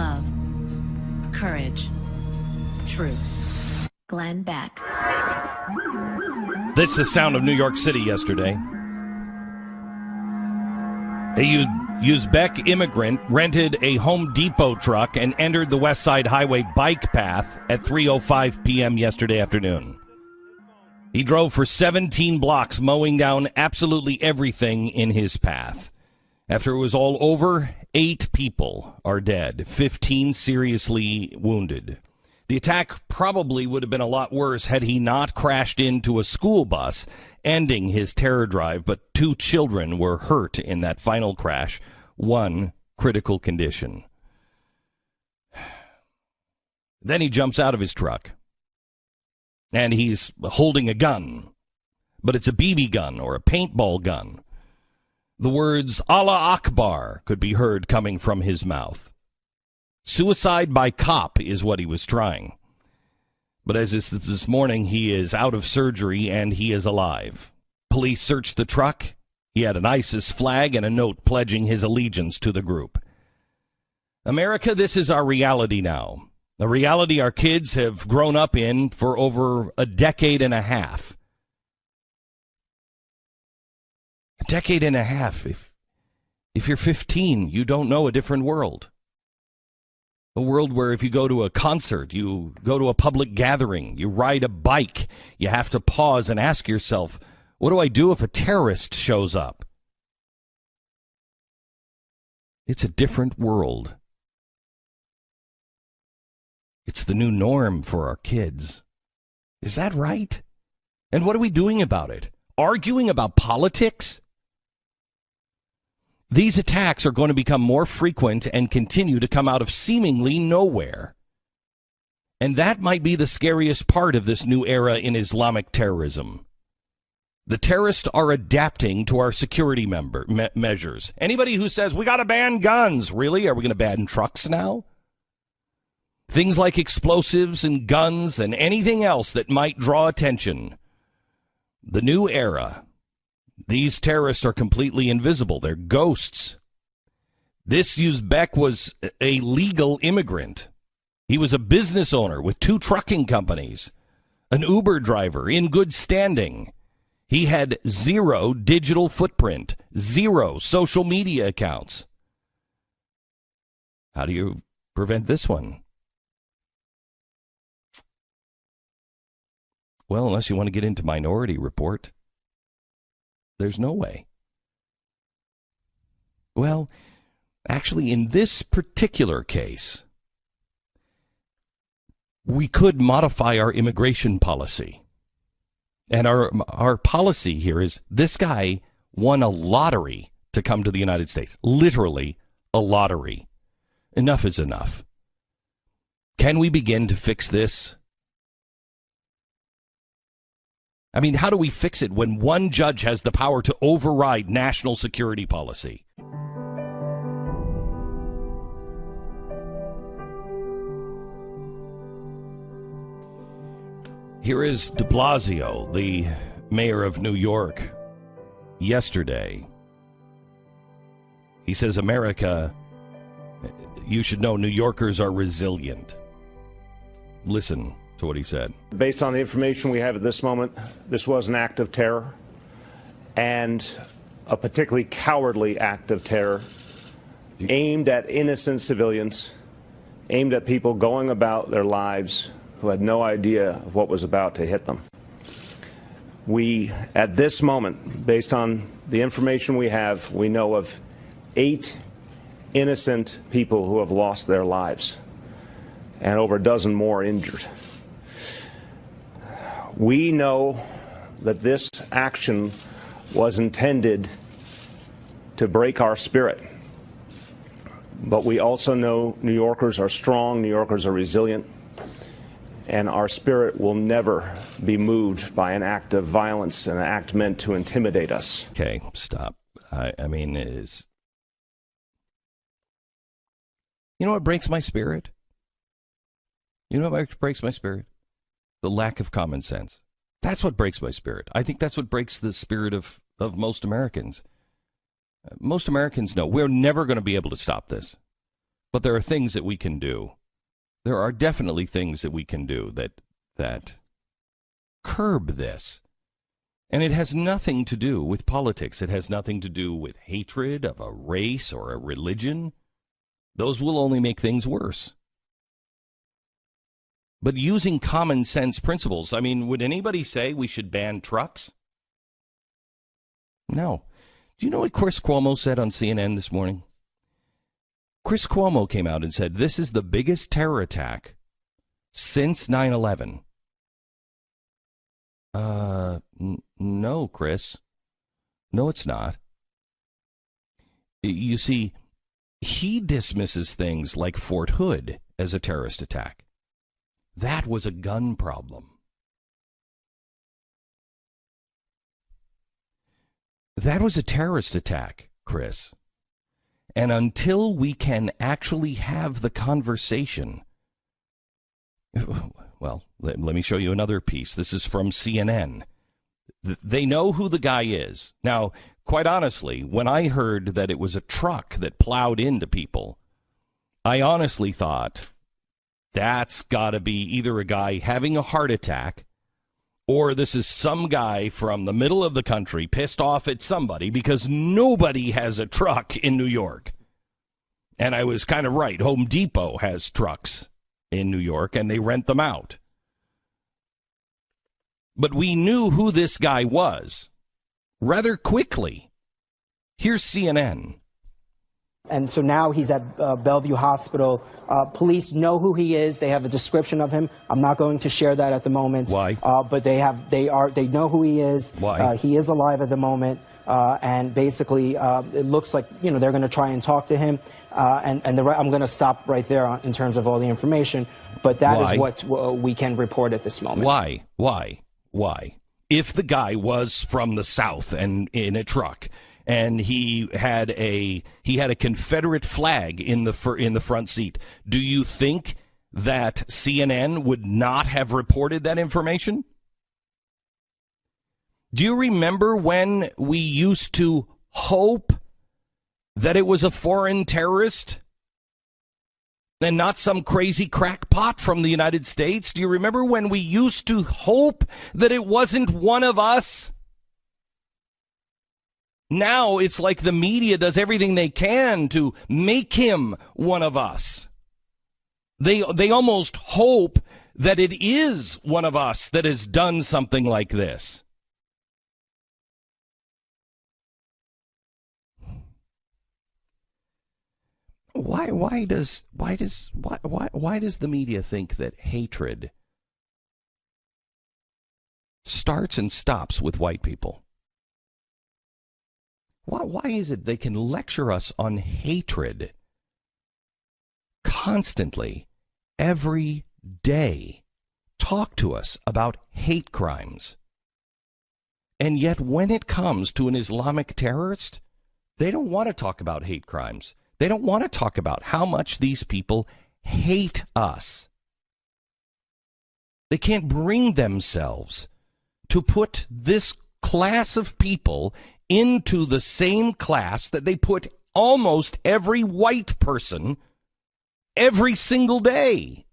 love, courage, truth. Glenn Beck. That's the sound of New York City yesterday. A Uzbek immigrant rented a Home Depot truck and entered the West Side Highway bike path at 3:05 p.m. yesterday afternoon. He drove for 17 blocks, mowing down absolutely everything in his path. After it was all over, 8 people are dead, 15 seriously wounded. The attack probably would have been a lot worse had he not crashed into a school bus, ending his terror drive, but 2 children were hurt in that final crash, 1 critical condition. Then he jumps out of his truck, and he's holding a gun, but it's a BB gun or a paintball gun. The words Allah Akbar could be heard coming from his mouth. Suicide by cop is what he was trying. But as this morning, he is out of surgery and he is alive. Police searched the truck. He had an ISIS flag and a note pledging his allegiance to the group. America, this is our reality now. A reality our kids have grown up in for over a decade and a half. A decade and a half. If you're 15, you don't know a different world. A world where if you go to a concert, you go to a public gathering, you ride a bike, you have to pause and ask yourself, what do I do if a terrorist shows up? It's a different world. It's the new norm for our kids. Is that right? And what are we doing about it? Arguing about politics? These attacks are going to become more frequent and continue to come out of seemingly nowhere. And that might be the scariest part of this new era in Islamic terrorism. The terrorists are adapting to our security measures. Anybody who says, we got to ban guns, really? Are we going to ban trucks now? Things like explosives and guns and anything else that might draw attention. The new era. These terrorists are completely invisible. They're ghosts. This Uzbek was a legal immigrant. He was a business owner with 2 trucking companies, an Uber driver in good standing. He had 0 digital footprint, 0 social media accounts. How do you prevent this one? Well, unless you want to get into Minority Report. There's no way. Well, actually, in this particular case, we could modify our immigration policy. And our policy here is this guy won a lottery to come to the United States. Literally a lottery. Enough is enough. Can we begin to fix this? I mean, how do we fix it when one judge has the power to override national security policy? Here is de Blasio, the mayor of New York, yesterday. He says, America, you should know New Yorkers are resilient. Listen to what he said. Based on the information we have at this moment, this was an act of terror, and a particularly cowardly act of terror aimed at innocent civilians, aimed at people going about their lives who had no idea of what was about to hit them. We, at this moment, based on the information we have, we know of 8 innocent people who have lost their lives and over a dozen more injured. We know that this action was intended to break our spirit. But we also know New Yorkers are strong, New Yorkers are resilient, and our spirit will never be moved by an act of violence, an act meant to intimidate us. Okay, stop. I mean, you know what breaks my spirit? You know what breaks my spirit? The lack of common sense. That's what breaks my spirit. I think that's what breaks the spirit of most Americans. Most Americans know we're never going to be able to stop this. But there are things that we can do. There are definitely things that we can do that curb this. And it has nothing to do with politics. It has nothing to do with hatred of a race or a religion. Those will only make things worse. But using common sense principles, I mean, would anybody say we should ban trucks? No. Do you know what Chris Cuomo said on CNN this morning? Chris Cuomo came out and said, this is the biggest terror attack since 9/11. No, Chris. No, it's not. You see, he dismisses things like Fort Hood as a terrorist attack. That was a gun problem. That was a terrorist attack, Chris. And until we can actually have the conversation, well, let me show you another piece. This is from CNN. They know who the guy is. Now, quite honestly, when I heard that it was a truck that plowed into people, I honestly thought that's got to be either a guy having a heart attack or this is some guy from the middle of the country pissed off at somebody because nobody has a truck in New York. And I was kind of right. Home Depot has trucks in New York, and they rent them out. But we knew who this guy was rather quickly. Here's CNN. And so now he's at Bellevue Hospital. Police know who he is. They have a description of him. I'm not going to share that at the moment. Why? But they know who he is. Why? He is alive at the moment. And basically, it looks like, they're going to try and talk to him. I'm going to stop right there in terms of all the information. But that Why? is what we can report at this moment. Why? If the guy was from the South and in a truck, and he had a Confederate flag in the front seat, do you think that CNN would not have reported that information? Do you remember when we used to hope that it was a foreign terrorist and not some crazy crackpot from the United States? Do you remember when we used to hope that it wasn't one of us? Now it's like the media does everything they can to make him one of us. They almost hope that it is one of us that has done something like this. Why does the media think that hatred starts and stops with white people? Why is it they can lecture us on hatred constantly, every day, talk to us about hate crimes, and yet when it comes to an Islamic terrorist, they don't want to talk about hate crimes. They don't want to talk about how much these people hate us. They can't bring themselves to put this class of people into the same class that they put almost every white person every single day.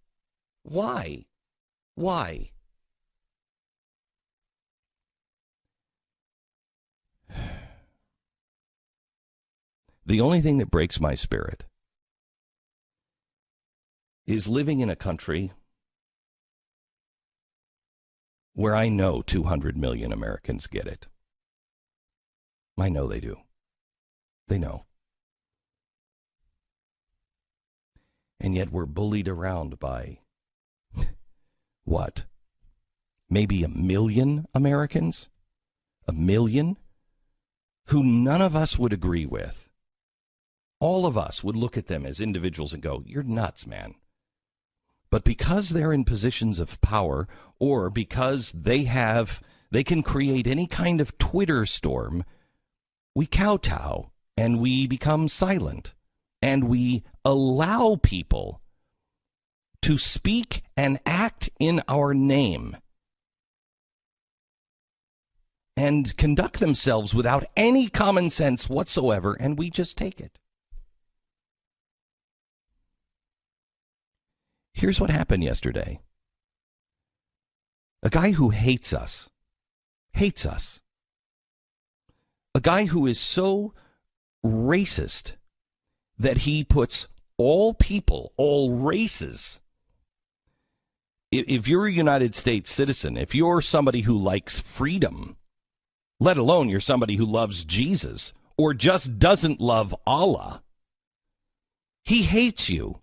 Why? The only thing that breaks my spirit is living in a country where I know 200 million Americans get it. I know they do. They know. And yet we're bullied around by, what? Maybe 1 million Americans? 1 million? Who none of us would agree with. All of us would look at them as individuals and go, you're nuts, man. But because they're in positions of power, or because they can create any kind of Twitter storm, we kowtow and we become silent and we allow people to speak and act in our name and conduct themselves without any common sense whatsoever, and we just take it. Here's what happened yesterday. A guy who hates us. A guy who is so racist that he puts all people, all races. If you're a United States citizen, if you're somebody who likes freedom, let alone you're somebody who loves Jesus or just doesn't love Allah, he hates you.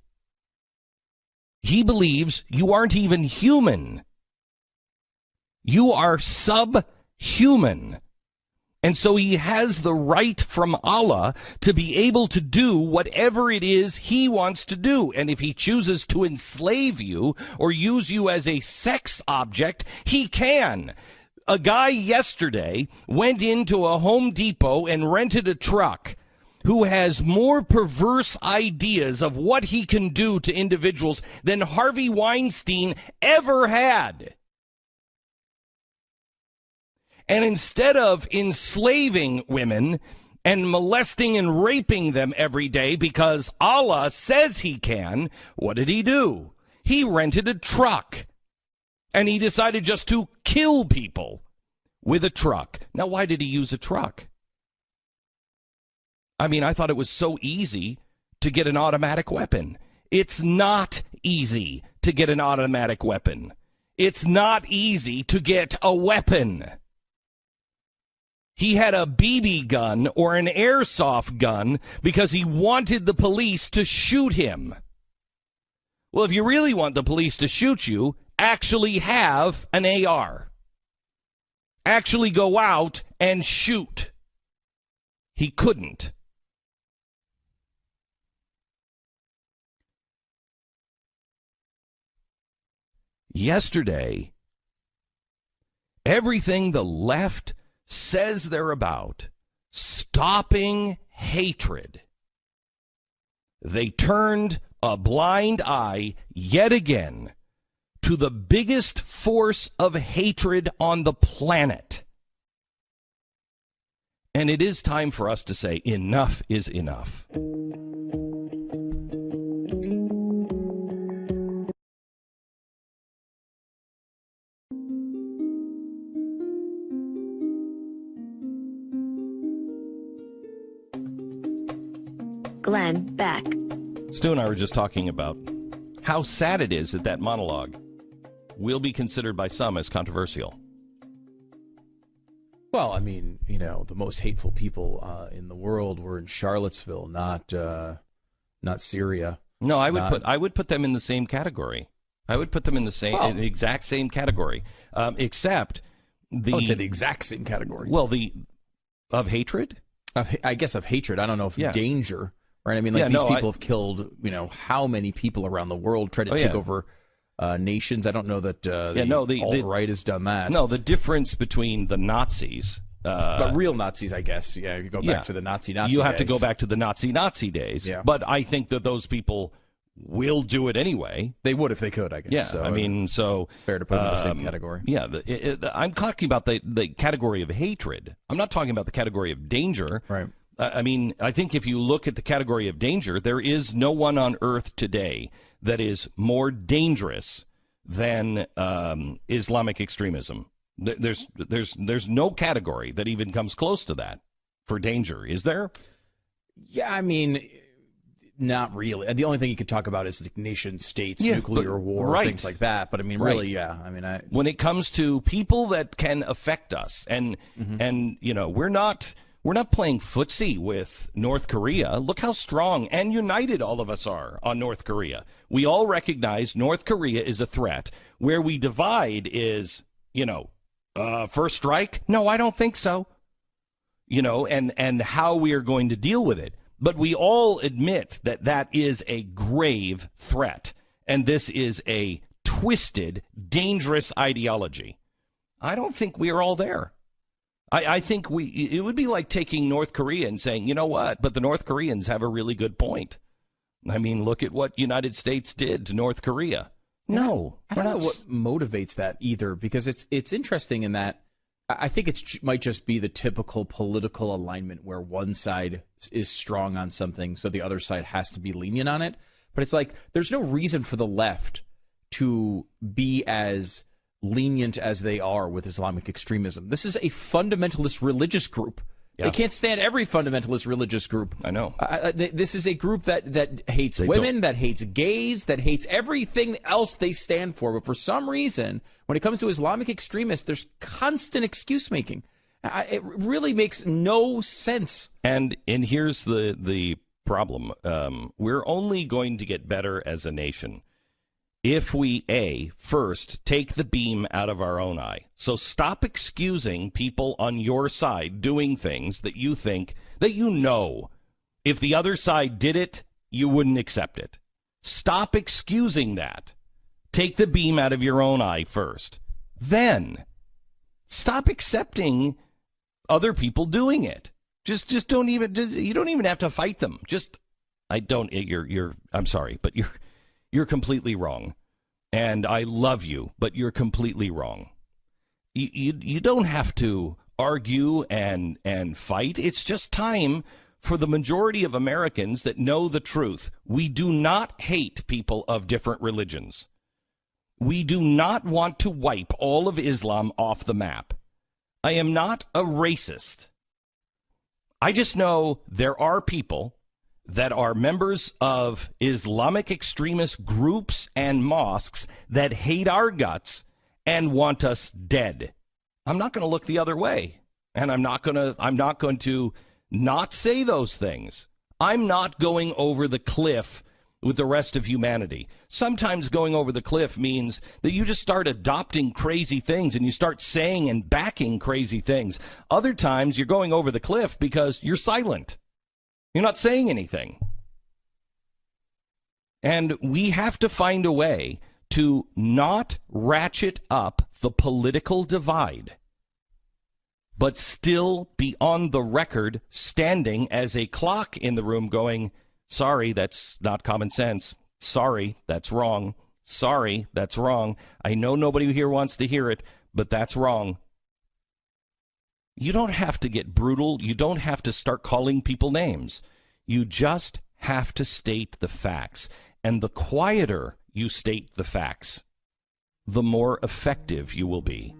He believes you aren't even human. You are subhuman. And so he has the right from Allah to be able to do whatever it is he wants to do. And if he chooses to enslave you or use you as a sex object, he can. A guy yesterday went into a Home Depot and rented a truck who has more perverse ideas of what he can do to individuals than Harvey Weinstein ever had. And instead of enslaving women and molesting and raping them every day because Allah says he can, what did he do? He rented a truck. And he decided just to kill people with a truck. Now, why did he use a truck? I mean, I thought it was so easy to get an automatic weapon. It's not easy to get an automatic weapon. It's not easy to get a weapon. He had a BB gun or an airsoft gun because he wanted the police to shoot him. Well, if you really want the police to shoot you, actually have an AR. Actually go out and shoot. He couldn't. Yesterday, everything the left says they're about, stopping hatred, they turned a blind eye yet again to the biggest force of hatred on the planet. And it is time for us to say enough is enough. Glenn Beck. Stu and I were just talking about how sad it is that monologue will be considered by some as controversial. Well, I mean, you know, the most hateful people in the world were in Charlottesville, not Syria. No, I would put them in the same category. I would put them in the exact same category, except I would say the exact same category. Well, of hatred. I guess of hatred. I don't know if danger. Right, I mean, these people have killed, how many people around the world, tried to take over nations. I don't know that the alt-right has done that. No, the difference between the Nazis... but real Nazis, I guess. Yeah, you go back to the Nazi You have to go back to the Nazi days. Yeah. But I think that those people will do it anyway. They would if they could, I guess. Yeah, so, fair to put them in the same category. Yeah, I'm talking about the category of hatred. I'm not talking about the category of danger. Right. I mean, I think if you look at the category of danger, there is no one on earth today that is more dangerous than Islamic extremism. There's no category that even comes close to that for danger, is there? Yeah, I mean, not really. The only thing you could talk about is like nation states, nuclear war, things like that. But I mean, really, yeah. I mean, when it comes to people that can affect us, and we're not playing footsie with North Korea. Look how strong and united all of us are on North Korea. We all recognize North Korea is a threat. Where we divide is, first strike? No, I don't think so. And how we are going to deal with it. But we all admit that that is a grave threat. And this is a twisted, dangerous ideology. I don't think we are all there. I think it would be like taking North Korea and saying, you know what, but the North Koreans have a really good point. I mean, look at what United States did to North Korea. No. I don't know what motivates that either, because it's interesting in that I think it might just be the typical political alignment where one side is strong on something, so the other side has to be lenient on it. But it's like there's no reason for the left to be as lenient as they are with Islamic extremism. This is a fundamentalist religious group. Yeah. They can't stand every fundamentalist religious group. I know. This is a group that hates women, that hates gays, that hates everything else they stand for. But for some reason, when it comes to Islamic extremists, there's constant excuse making. It really makes no sense. And here's the problem. We're only going to get better as a nation if we, first, take the beam out of our own eye. So stop excusing people on your side doing things that you think, that you know, if the other side did it, you wouldn't accept it. Stop excusing that. Take the beam out of your own eye first. Then, stop accepting other people doing it. Just don't even, you don't even have to fight them. I'm sorry, but you're completely wrong. And I love you, but you're completely wrong. You don't have to argue and fight. It's just time for the majority of Americans that know the truth. We do not hate people of different religions. We do not want to wipe all of Islam off the map. I am not a racist. I just know there are people that are members of Islamic extremist groups and mosques that hate our guts and want us dead. I'm not going to look the other way, and I'm not going to not say those things. I'm not going over the cliff with the rest of humanity. Sometimes going over the cliff means that you just start adopting crazy things and you start saying and backing crazy things. Other times you're going over the cliff because you're silent. You're not saying anything. And we have to find a way to not ratchet up the political divide, but still be on the record standing as a clock in the room going, sorry, that's not common sense. Sorry, that's wrong. Sorry, that's wrong. I know nobody here wants to hear it, but that's wrong. You don't have to get brutal. You don't have to start calling people names. You just have to state the facts. And the quieter you state the facts, the more effective you will be.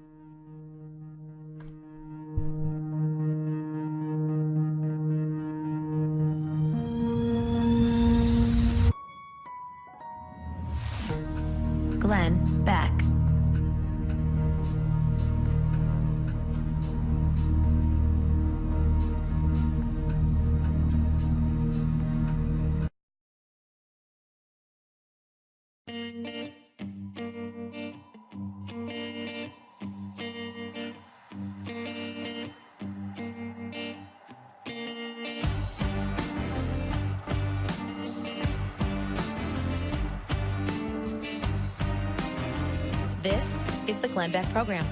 Glenn Beck. This is the Glenn Beck Program.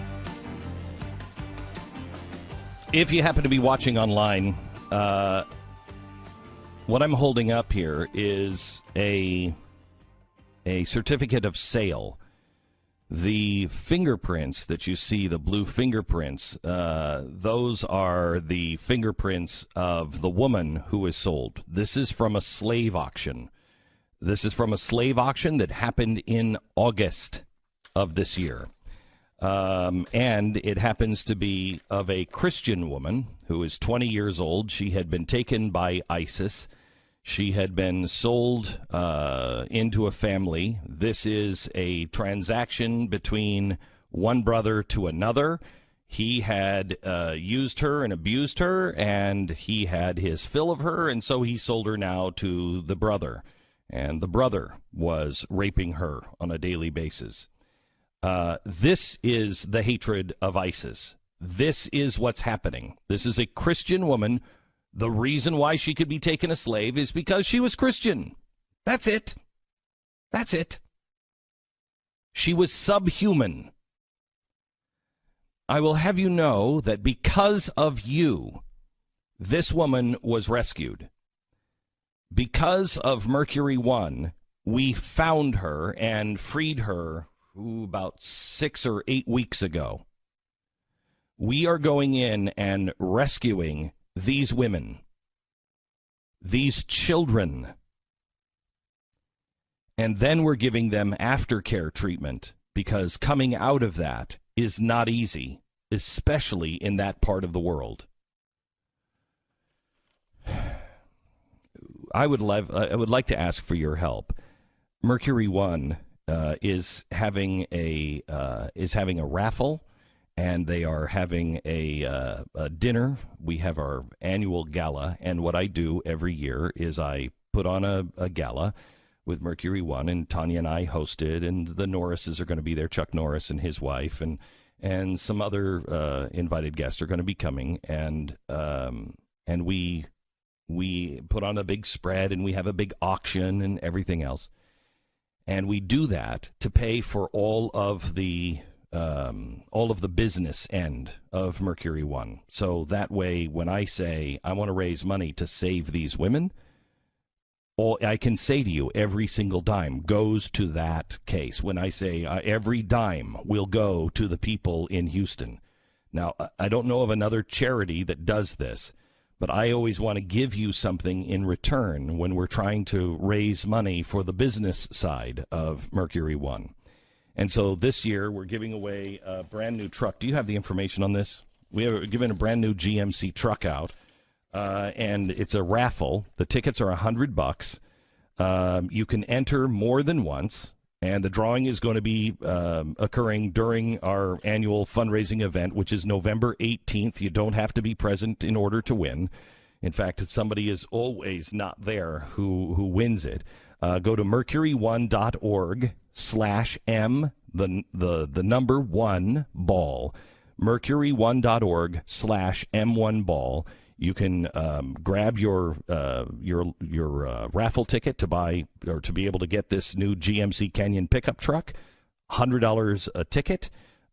If you happen to be watching online, what I'm holding up here is a certificate of sale. The fingerprints that you see, the blue fingerprints, those are the fingerprints of the woman who was sold. This is from a slave auction. This is from a slave auction that happened in August of this year. And it happens to be of a Christian woman who is 20 years old. She had been taken by ISIS. She had been sold into a family. This is a transaction between one brother to another. He had used her and abused her, and he had his fill of her, and so he sold her now to the brother. And the brother was raping her on a daily basis. This is the hatred of ISIS. This is what's happening. This is a Christian woman. The reason why she could be taken a slave is because she was Christian. That's it. That's it. She was subhuman. I will have you know that because of you, this woman was rescued. Because of Mercury One, we found her and freed her about 6 or 8 weeks ago. We are going in and rescuing these women, these children. And then we're giving them aftercare treatment, because coming out of that is not easy, especially in that part of the world. I would like to ask for your help. Mercury One is having a raffle, and they are having a dinner. We have our annual gala, and what I do every year is I put on a gala with Mercury One, and Tanya and I hosted, and the Norrises are going to be there. Chuck Norris and his wife, and some other invited guests are going to be coming, and we put on a big spread, and we have a big auction and everything else, and we do that to pay for all of the business end of Mercury One. So that way, when I say I want to raise money to save these women, all I can say to you, every single dime goes to that case. When I say every dime will go to the people in Houston. Now, I don't know of another charity that does this, but I always want to give you something in return when we're trying to raise money for the business side of Mercury One. And so this year, we're giving away a brand new truck. Do you have the information on this? We have given a brand new GMC truck out. And it's a raffle. The tickets are $100. You can enter more than once, and the drawing is going to be occurring during our annual fundraising event, which is November 18th. You don't have to be present in order to win. In fact, somebody is always not there who wins it. Go to mercury1.org/M, the number 1 ball. mercury1.org/M1ball. You can grab your raffle ticket to buy or to be able to get this new GMC Canyon pickup truck, $100 a ticket.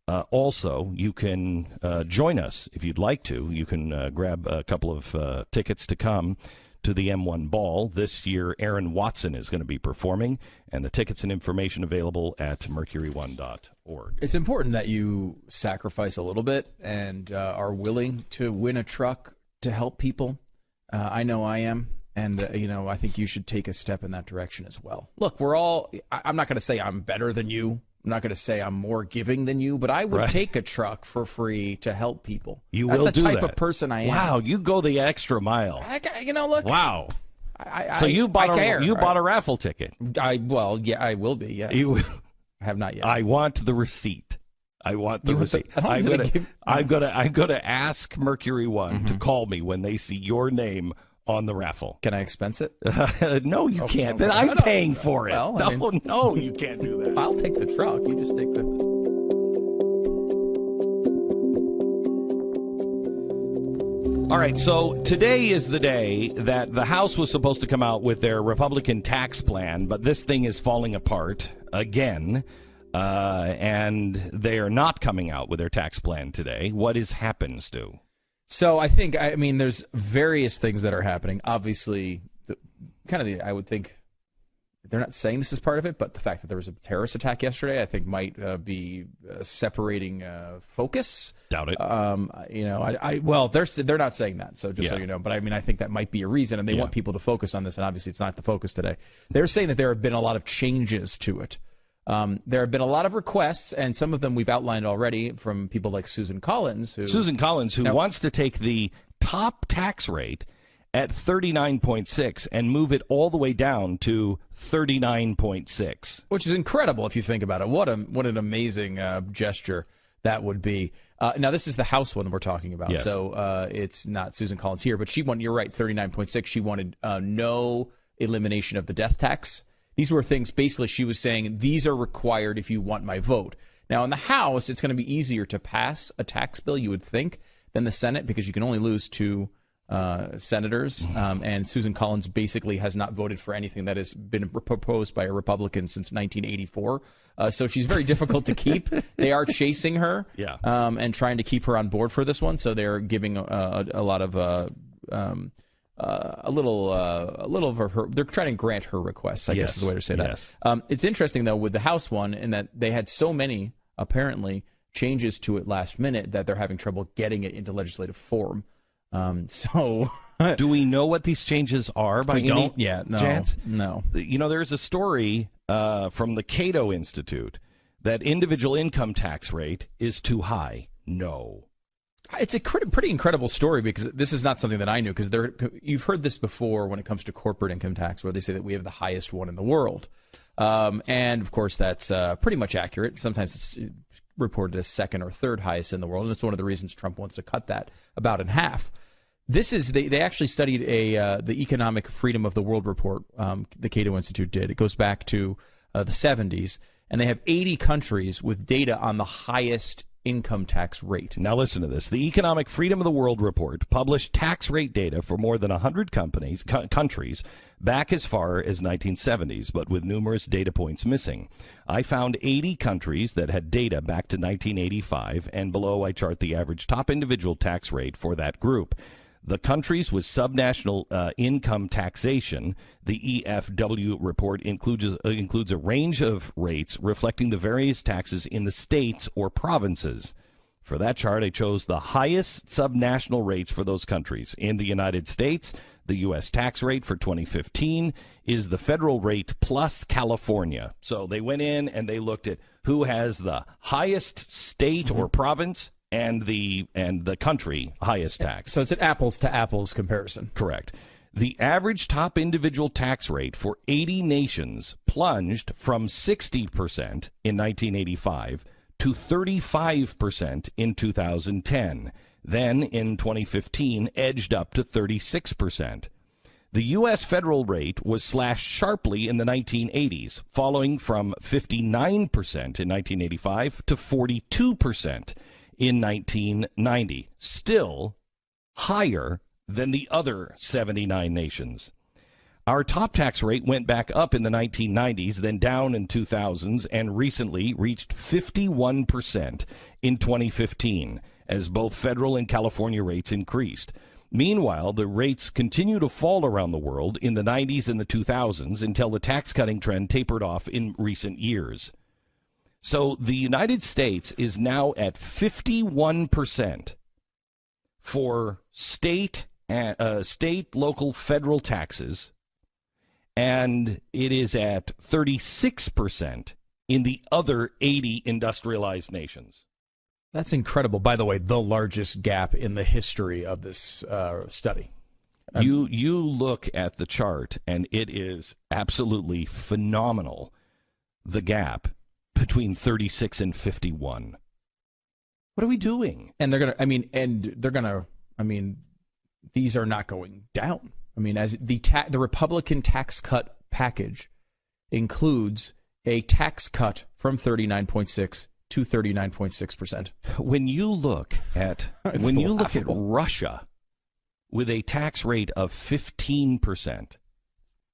Also, you can join us if you'd like to. You can grab a couple of tickets to come to the M1 Ball. This year, Aaron Watson is going to be performing, and the tickets and information available at mercury1.org. It's important that you sacrifice a little bit and are willing to win a truck to help people. I know I am, and I think you should take a step in that direction as well. Look, I'm not going to say I'm better than you. I'm not going to say I'm more giving than you, but I would take a truck for free to help people. That's the type of person I am. Wow, you go the extra mile. Look. Wow. So you bought a raffle ticket. I will be, yes. I have not yet. I want the receipt. I'm gonna ask Mercury One to call me when they see your name on the raffle. Can I expense it? No, you can't. Then I'm paying for it. Well, no, you can't do that. I'll take the truck. You just take the. All right, so today is the day that the House was supposed to come out with their Republican tax plan, but this thing is falling apart again. And they are not coming out with their tax plan today. What has happened, Stu? So I mean, there's various things that are happening. Obviously, I would think they're not saying this is part of it, but the fact that there was a terrorist attack yesterday, I think might be separating focus. Doubt it. They're not saying that. So just so you know, but I mean, I think that might be a reason, and they want people to focus on this, and obviously it's not the focus today. They're saying that there have been a lot of changes to it. There have been a lot of requests, and some of them we've outlined already from people like Susan Collins, who wants to take the top tax rate at 39.6 and move it all the way down to 39.6, which is incredible if you think about it. What an amazing gesture that would be. Now, this is the House one that we're talking about, so it's not Susan Collins here, but you're right, 39.6. She wanted no elimination of the death tax. These were things, basically, she was saying, these are required if you want my vote. Now, in the House, it's going to be easier to pass a tax bill, you would think, than the Senate, because you can only lose 2 senators. And Susan Collins basically has not voted for anything that has been proposed by a Republican since 1984. So she's very difficult to keep. They are chasing her and trying to keep her on board for this one. So they're giving a lot of... a little of her. They're trying to grant her requests, I guess is the way to say that. Yes. It's interesting, though, with the House one, in that they had so many, apparently, changes to it last minute that they're having trouble getting it into legislative form. So Do we know what these changes are by any chance? No. There's a story from the Cato Institute that individual income tax rate is too high. No. It's a pretty incredible story because this is not something that I knew, because you've heard this before when it comes to corporate income tax, where they say that we have the highest one in the world. And, of course, that's pretty much accurate. Sometimes it's reported as second or third highest in the world, and it's one of the reasons Trump wants to cut that about in half. This is they actually studied the Economic Freedom of the World report the Cato Institute did. It goes back to the 70s, and they have 80 countries with data on the highest income tax rate. Now listen to this. The Economic Freedom of the World report published tax rate data for more than 100 countries back as far as 1970s, but with numerous data points missing. I found 80 countries that had data back to 1985, and below I chart the average top individual tax rate for that group. The countries with subnational income taxation, the EFW report includes a range of rates reflecting the various taxes in the states or provinces. For that chart, I chose the highest subnational rates for those countries. In the United States, the U.S. tax rate for 2015 is the federal rate plus California. So they went in and they looked at who has the highest state or province and the country highest tax. So it's an apples to apples comparison. Correct. The average top individual tax rate for 80 nations plunged from 60% in 1985 to 35% in 2010. Then in 2015 edged up to 36%. The U.S. federal rate was slashed sharply in the 1980s, falling from 59% in 1985 to 42% in 1990, still higher than the other 79 nations. Our top tax rate went back up in the 1990s, then down in 2000s, and recently reached 51% in 2015, as both federal and California rates increased. Meanwhile, the rates continue to fall around the world in the 90s and the 2000s until the tax-cutting trend tapered off in recent years. So the United States is now at 51% for state, local, federal taxes, and it is at 36% in the other 80 industrialized nations. That's incredible. By the way, the largest gap in the history of this study. You look at the chart, and it is absolutely phenomenal, the gap between 36 and 51. What are we doing? And these are not going down. I mean, as the Republican tax cut package includes a tax cut from 39.6 to 39.6%. When you look at Russia with a tax rate of 15%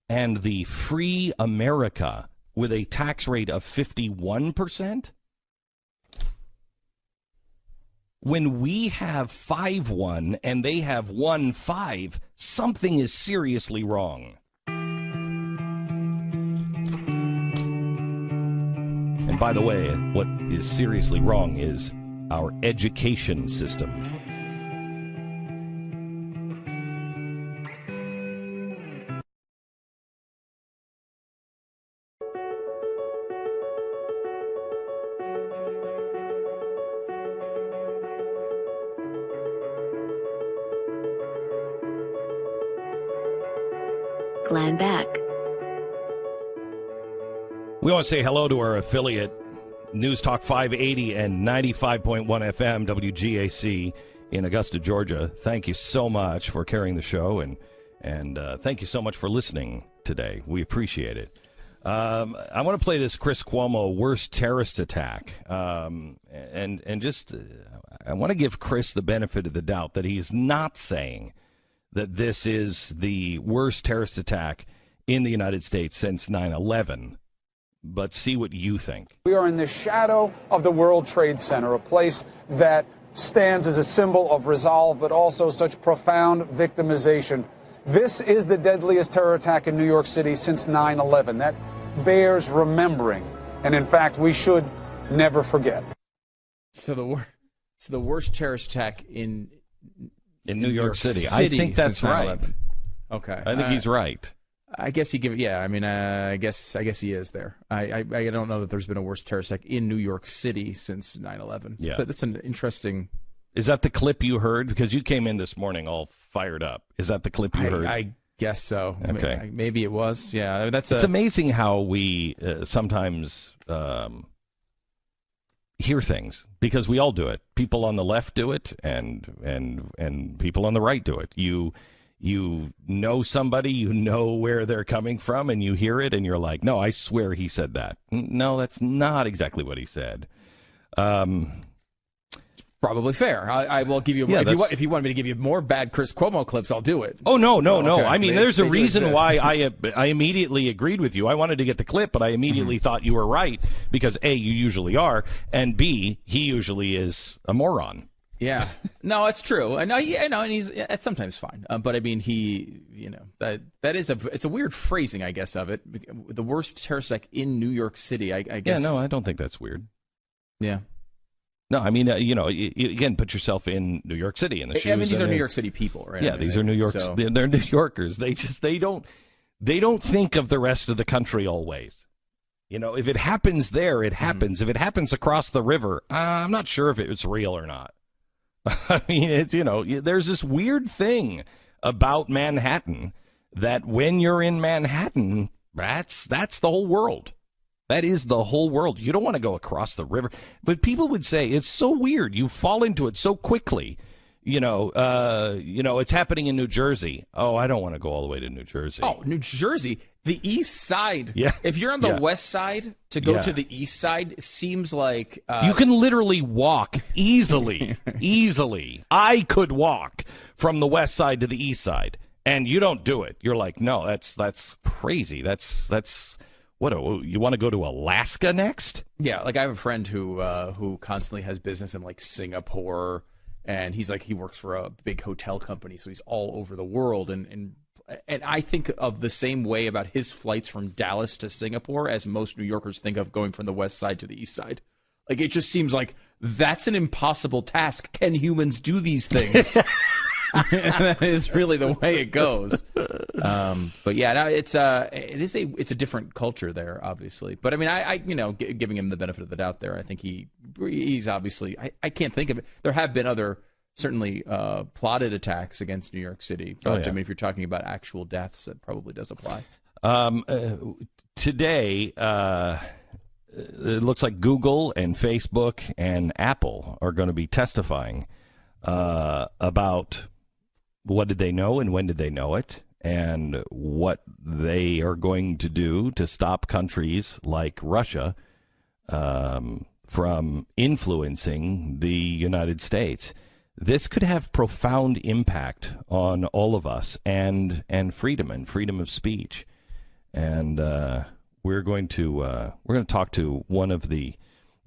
and the free America with a tax rate of 51%, when we have 5-1 and they have 1-5, something is seriously wrong. And by the way, what is seriously wrong is our education system. Glenn Beck. We want to say hello to our affiliate, News Talk 580 and 95.1 FM, WGAC in Augusta, Georgia. Thank you so much for carrying the show, and thank you so much for listening today. We appreciate it. I want to play this Chris Cuomo worst terrorist attack, and just I want to give Chris the benefit of the doubt that he's not saying that this is the worst terrorist attack in the United States since 9/11. But see what you think. We are in the shadow of the World Trade Center, a place that stands as a symbol of resolve, but also such profound victimization. This is the deadliest terror attack in New York City since 9/11. That bears remembering. And in fact, we should never forget. So the worst terrorist attack in New York City. I think that's right. Okay, I think he's right. I guess he give. Yeah, I mean, I guess he is there. I don't know that there's been a worse terrorist attack in New York City since 9/11. Yeah, so that's an interesting. Is that the clip you heard? Because you came in this morning all fired up. Is that the clip you heard? I guess so. Okay, maybe it was. Yeah, it's amazing how we sometimes hear things, because we all do it. People on the left do it, and people on the right do it. You know somebody, you know where they're coming from, and you hear it, and you're like, no, I swear he said that. No, that's not exactly what he said. Probably fair. I will give you. If you want me to give you more bad Chris Cuomo clips, I'll do it. Oh no. Okay. I mean, there's a reason why I immediately agreed with you. I wanted to get the clip, but I immediately thought you were right because A, you usually are, and B, he usually is a moron. Yeah, no, it's true. I know, and it's sometimes fine. But I mean, it's a weird phrasing, I guess, of it. The worst terrorist attack in New York City, I guess. Yeah, no, I don't think that's weird. Yeah. No, I mean, again, put yourself in New York City in the shoes. I mean, these are New York City people, right? Yeah, these are New York. So. They're New Yorkers. They don't think of the rest of the country always. If it happens there, it happens. If it happens across the river, I'm not sure if it's real or not. I mean, it's there's this weird thing about Manhattan that when you're in Manhattan, that's the whole world. That is the whole world. You don't want to go across the river. But people would say it's so weird. You fall into it so quickly. It's happening in New Jersey. Oh, I don't want to go all the way to New Jersey. Oh, New Jersey, the east side. Yeah. If you're on the west side, to go to the east side seems like you can literally walk easily. I could walk from the west side to the east side, and you don't do it. You're like, no, that's crazy. That's what? You want to go to Alaska next? Yeah, like I have a friend who constantly has business in like Singapore. And he's like, he works for a big hotel company, so he's all over the world. And I think of the same way about his flights from Dallas to Singapore as most New Yorkers think of going from the west side to the east side. Like, it just seems like that's an impossible task. Can humans do these things? That is really the way it goes. But yeah, no, it's a different culture there, obviously. But I mean, I giving him the benefit of the doubt there, I think he's obviously, I can't think of it. There have been other certainly plotted attacks against New York City, but I mean, if you're talking about actual deaths, that probably does apply. Today, it looks like Google and Facebook and Apple are going to be testifying about what did they know and when did they know it, and what they are going to do to stop countries like Russia from influencing the United States. This could have profound impact on all of us and freedom of speech. And we're going to talk to one of the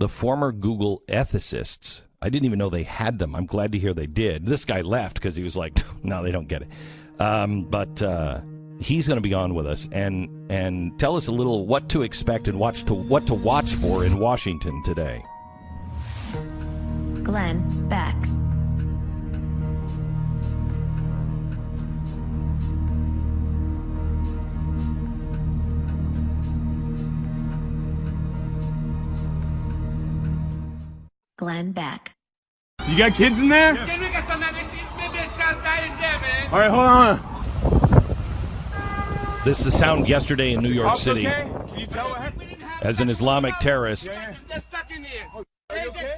former Google ethicists. I didn't even know they had them. I'm glad to hear they did. This guy left because he was like, no, they don't get it. But he's going to be on with us and tell us a little what to expect and what to watch for in Washington today. Glenn Beck. Glenn Beck. You got kids in there? All right, hold on. This is the sound yesterday in New York City. Okay? Can you tell what happened? As an Islamic terrorist. Yeah. Are you okay?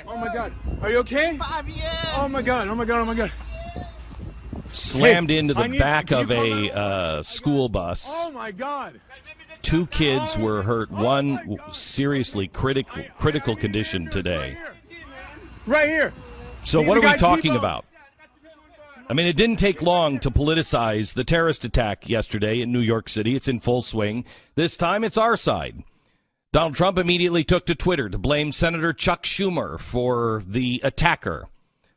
Oh my God. Are you okay? Oh my God. Oh my God. Oh my God. Slammed into the back of a school bus. Oh my God. 2 kids were hurt. One seriously critical condition today. Right here. So what are we talking about? I mean, it didn't take long to politicize the terrorist attack yesterday in New York City. It's in full swing. This time it's our side. Donald Trump immediately took to Twitter to blame Senator Chuck Schumer for the attacker,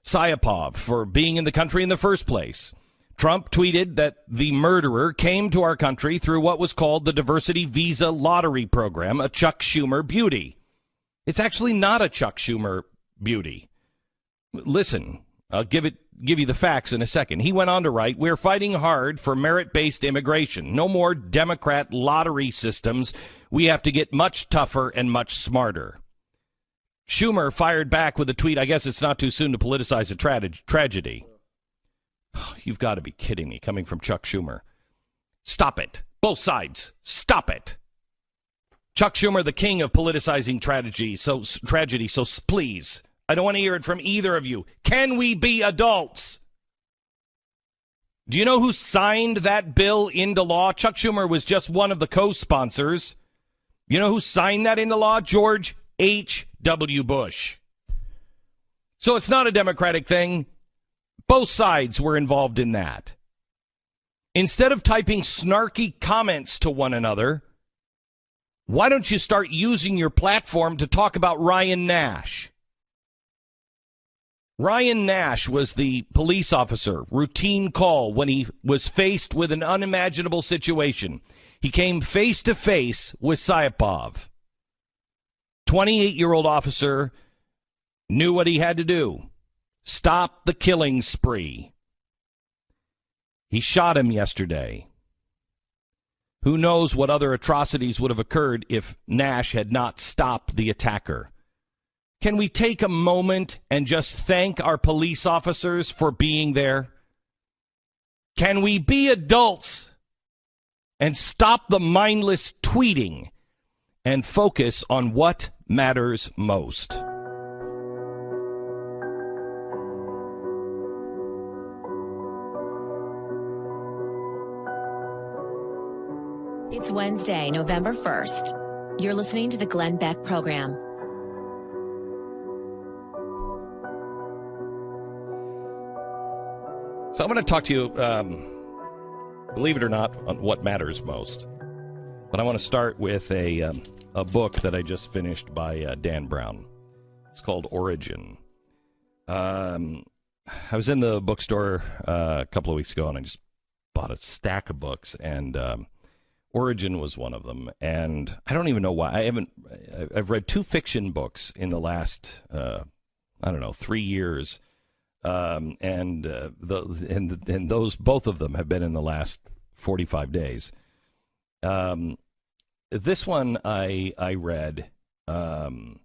Syapov for being in the country in the first place. Trump tweeted that the murderer came to our country through what was called the Diversity Visa Lottery Program, a Chuck Schumer beauty. It's actually not a Chuck Schumer beauty. Listen, I'll give it give you the facts in a second. He went on to write, "We're fighting hard for merit-based immigration. No more Democrat lottery systems. We have to get much tougher and much smarter." Schumer fired back with a tweet, "I guess it's not too soon to politicize a tragedy." You've got to be kidding me, coming from Chuck Schumer. Stop it. Both sides. Stop it. Chuck Schumer, the king of politicizing tragedy, so please, I don't want to hear it from either of you. Can we be adults? Do you know who signed that bill into law? Chuck Schumer was just one of the co-sponsors. You know who signed that into law? George H.W. Bush. So it's not a Democratic thing. Both sides were involved in that. Instead of typing snarky comments to one another, why don't you start using your platform to talk about Ryan Nash? Ryan Nash was the police officer, routine call when he was faced with an unimaginable situation. He came face to face with Saipov. 28-year-old officer knew what he had to do. Stop the killing spree. He shot him yesterday. Who knows what other atrocities would have occurred if Nash had not stopped the attacker? Can we take a moment and just thank our police officers for being there? Can we be adults and stop the mindless tweeting and focus on what matters most? It's Wednesday, November 1st. You're listening to the Glenn Beck program. So I'm going to talk to you, believe it or not, on what matters most. But I want to start with a book that I just finished by Dan Brown. It's called Origin. I was in the bookstore a couple of weeks ago, and I just bought a stack of books, and Origin was one of them. And I don't even know why. I've read 2 fiction books in the last, 3 years. And those, both of them have been in the last 45 days. This one I read, and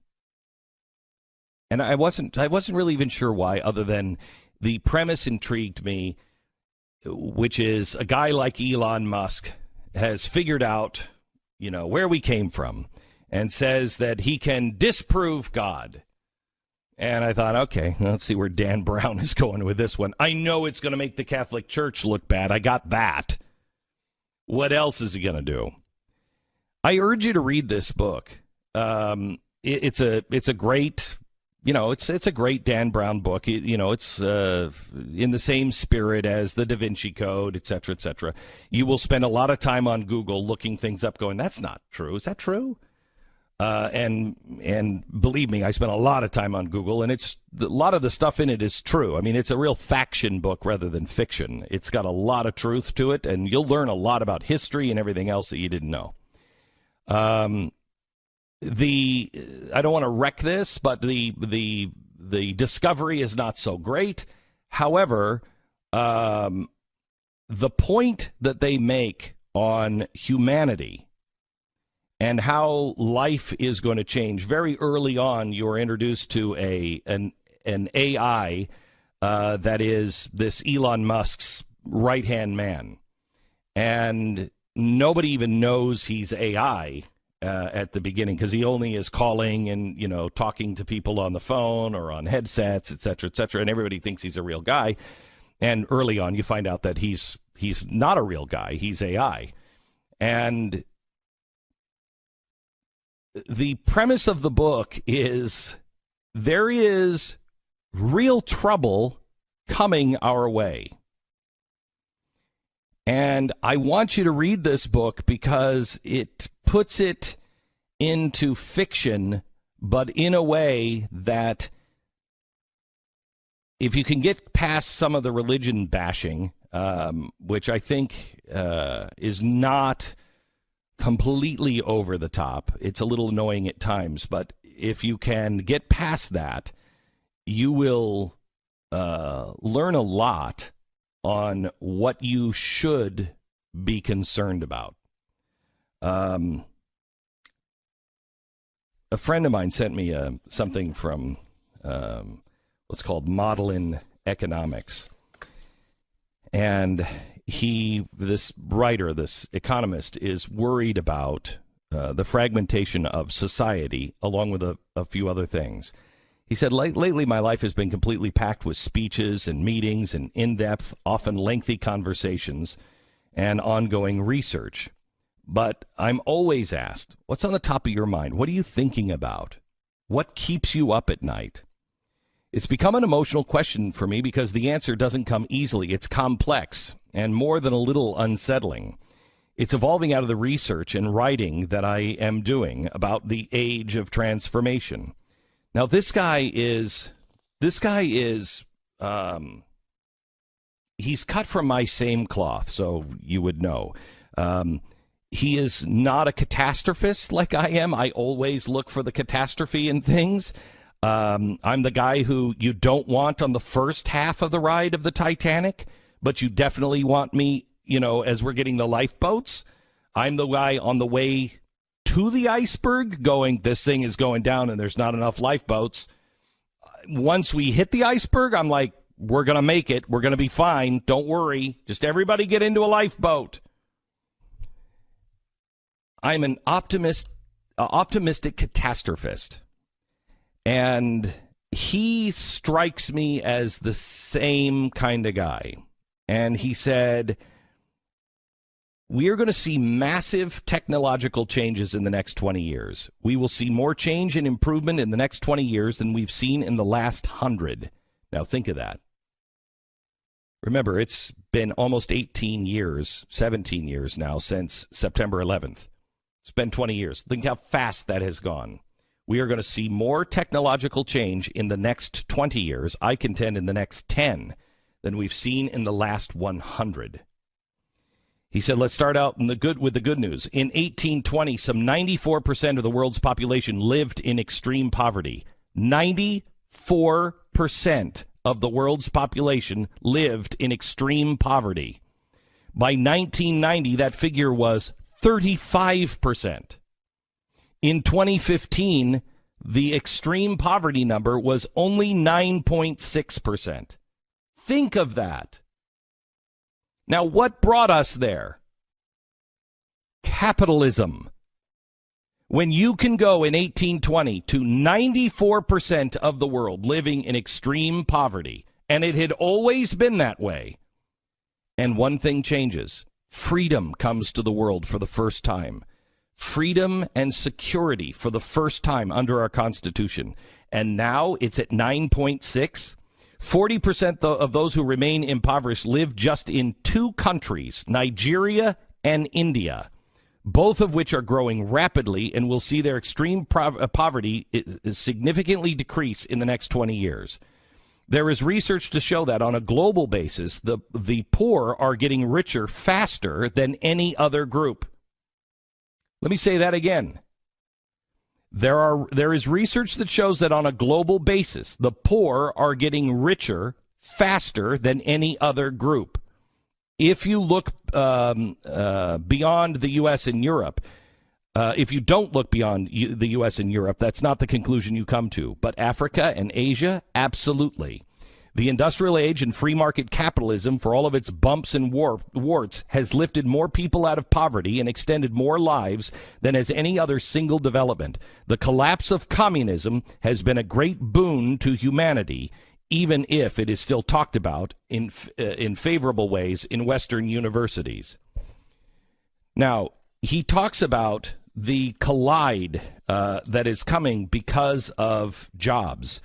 I wasn't really even sure why, other than the premise intrigued me, which is a guy like Elon Musk has figured out, where we came from, and says that he can disprove God. And I thought, okay, let's see where Dan Brown is going with this one. I know it's going to make the Catholic Church look bad. I got that. What else is he going to do? I urge you to read this book. It's a great, it's a great Dan Brown book. It's in the same spirit as the Da Vinci Code, et cetera, et cetera. You will spend a lot of time on Google looking things up, going, that's not true. Is that true? And believe me, I spent a lot of time on Google, and a lot of the stuff in it is true. I mean, it's a real faction book rather than fiction. It's got a lot of truth to it, and you'll learn a lot about history and everything else that you didn't know. I don't want to wreck this, but the discovery is not so great. However, the point that they make on humanity and how life is going to change. Very early on, you are introduced to an AI that is this Elon Musk's right-hand man. And nobody even knows he's AI at the beginning, because he only is calling and, talking to people on the phone or on headsets, et cetera, and everybody thinks he's a real guy. And early on, you find out that he's not a real guy. He's AI. And the premise of the book is there is real trouble coming our way. And I want you to read this book because it puts it into fiction, but in a way that, if you can get past some of the religion bashing, which I think is not completely over the top. It's a little annoying at times, but if you can get past that, you will learn a lot on what you should be concerned about. A friend of mine sent me something from what's called Modeling Economics. And this writer, this economist, is worried about the fragmentation of society, along with a few other things. He said, lately my life has been completely packed with speeches and meetings and in-depth, often lengthy conversations and ongoing research. But I'm always asked, what's on the top of your mind? What are you thinking about? What keeps you up at night? It's become an emotional question for me because the answer doesn't come easily. It's complex and more than a little unsettling. It's evolving out of the research and writing that I am doing about the age of transformation. Now, this guy is he's cut from my same cloth, so you would know. He is not a catastrophist like I am. I always look for the catastrophe in things. I'm the guy who you don't want on the first half of the ride of the Titanic, but you definitely want me, as we're getting the lifeboats. I'm the guy on the way to the iceberg going, this thing is going down and there's not enough lifeboats. Once we hit the iceberg, I'm like, we're going to make it. We're going to be fine. Don't worry. Just everybody get into a lifeboat. I'm an optimistic catastrophist. And he strikes me as the same kind of guy. And he said, we are going to see massive technological changes in the next 20 years. We will see more change and improvement in the next 20 years than we've seen in the last 100. Now, think of that. Remember, it's been almost 17 years now since September 11th. It's been 20 years. Think how fast that has gone. We are going to see more technological change in the next 20 years, I contend in the next 10, than we've seen in the last 100. He said, let's start out with the good news. In 1820, some 94% of the world's population lived in extreme poverty. 94% of the world's population lived in extreme poverty. By 1990, that figure was 35%. In 2015, the extreme poverty number was only 9.6%. Think of that. Now, what brought us there? Capitalism. When you can go in 1820 to 94% of the world living in extreme poverty, and it had always been that way, and one thing changes. Freedom comes to the world for the first time. Freedom and security for the first time under our Constitution. And now it's at 9.6. 40% of those who remain impoverished live just in two countries, Nigeria and India, both of which are growing rapidly and will see their extreme poverty significantly decrease in the next 20 years. There is research to show that on a global basis, the poor are getting richer faster than any other group. Let me say that again. There is research that shows that on a global basis, the poor are getting richer faster than any other group. If you look beyond the U.S. and Europe, if you don't look beyond the U.S. and Europe, that's not the conclusion you come to. But Africa and Asia, absolutely. The industrial age and free market capitalism, for all of its bumps and warts, has lifted more people out of poverty and extended more lives than has any other single development. The collapse of communism has been a great boon to humanity, even if it is still talked about in favorable ways in Western universities. Now, he talks about the collide that is coming because of jobs.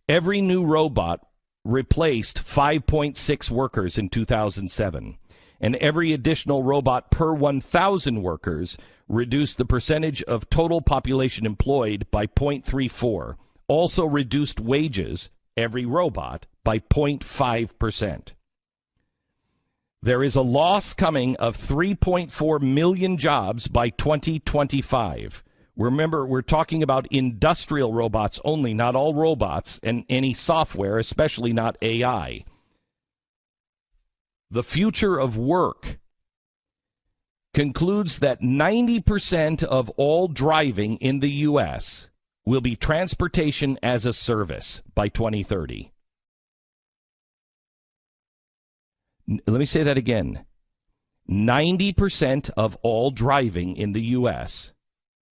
Every new robot replaced 5.6 workers in 2007, and every additional robot per 1,000 workers reduced the percentage of total population employed by 0.34, also reduced wages, every robot, by 0.5%. There is a loss coming of 3.4 million jobs by 2025, Remember, we're talking about industrial robots only, not all robots, and any software, especially not AI. The future of work concludes that 90% of all driving in the U.S. will be transportation as a service by 2030. Let me say that again. 90% of all driving in the U.S.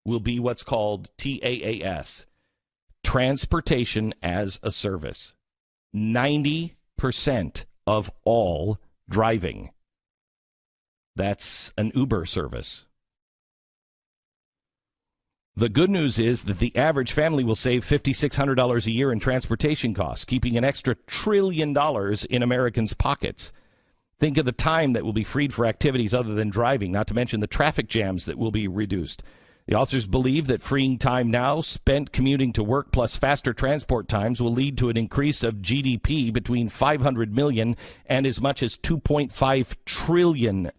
will be what's called TaaS, transportation as a service. 90% of all driving. That's an Uber service. The good news is that the average family will save $5,600 a year in transportation costs, keeping an extra $1 trillion in Americans' pockets. Think of the time that will be freed for activities other than driving, not to mention the traffic jams that will be reduced. The authors believe that freeing time now spent commuting to work plus faster transport times will lead to an increase of GDP between $500 million and as much as $2.5 trillion.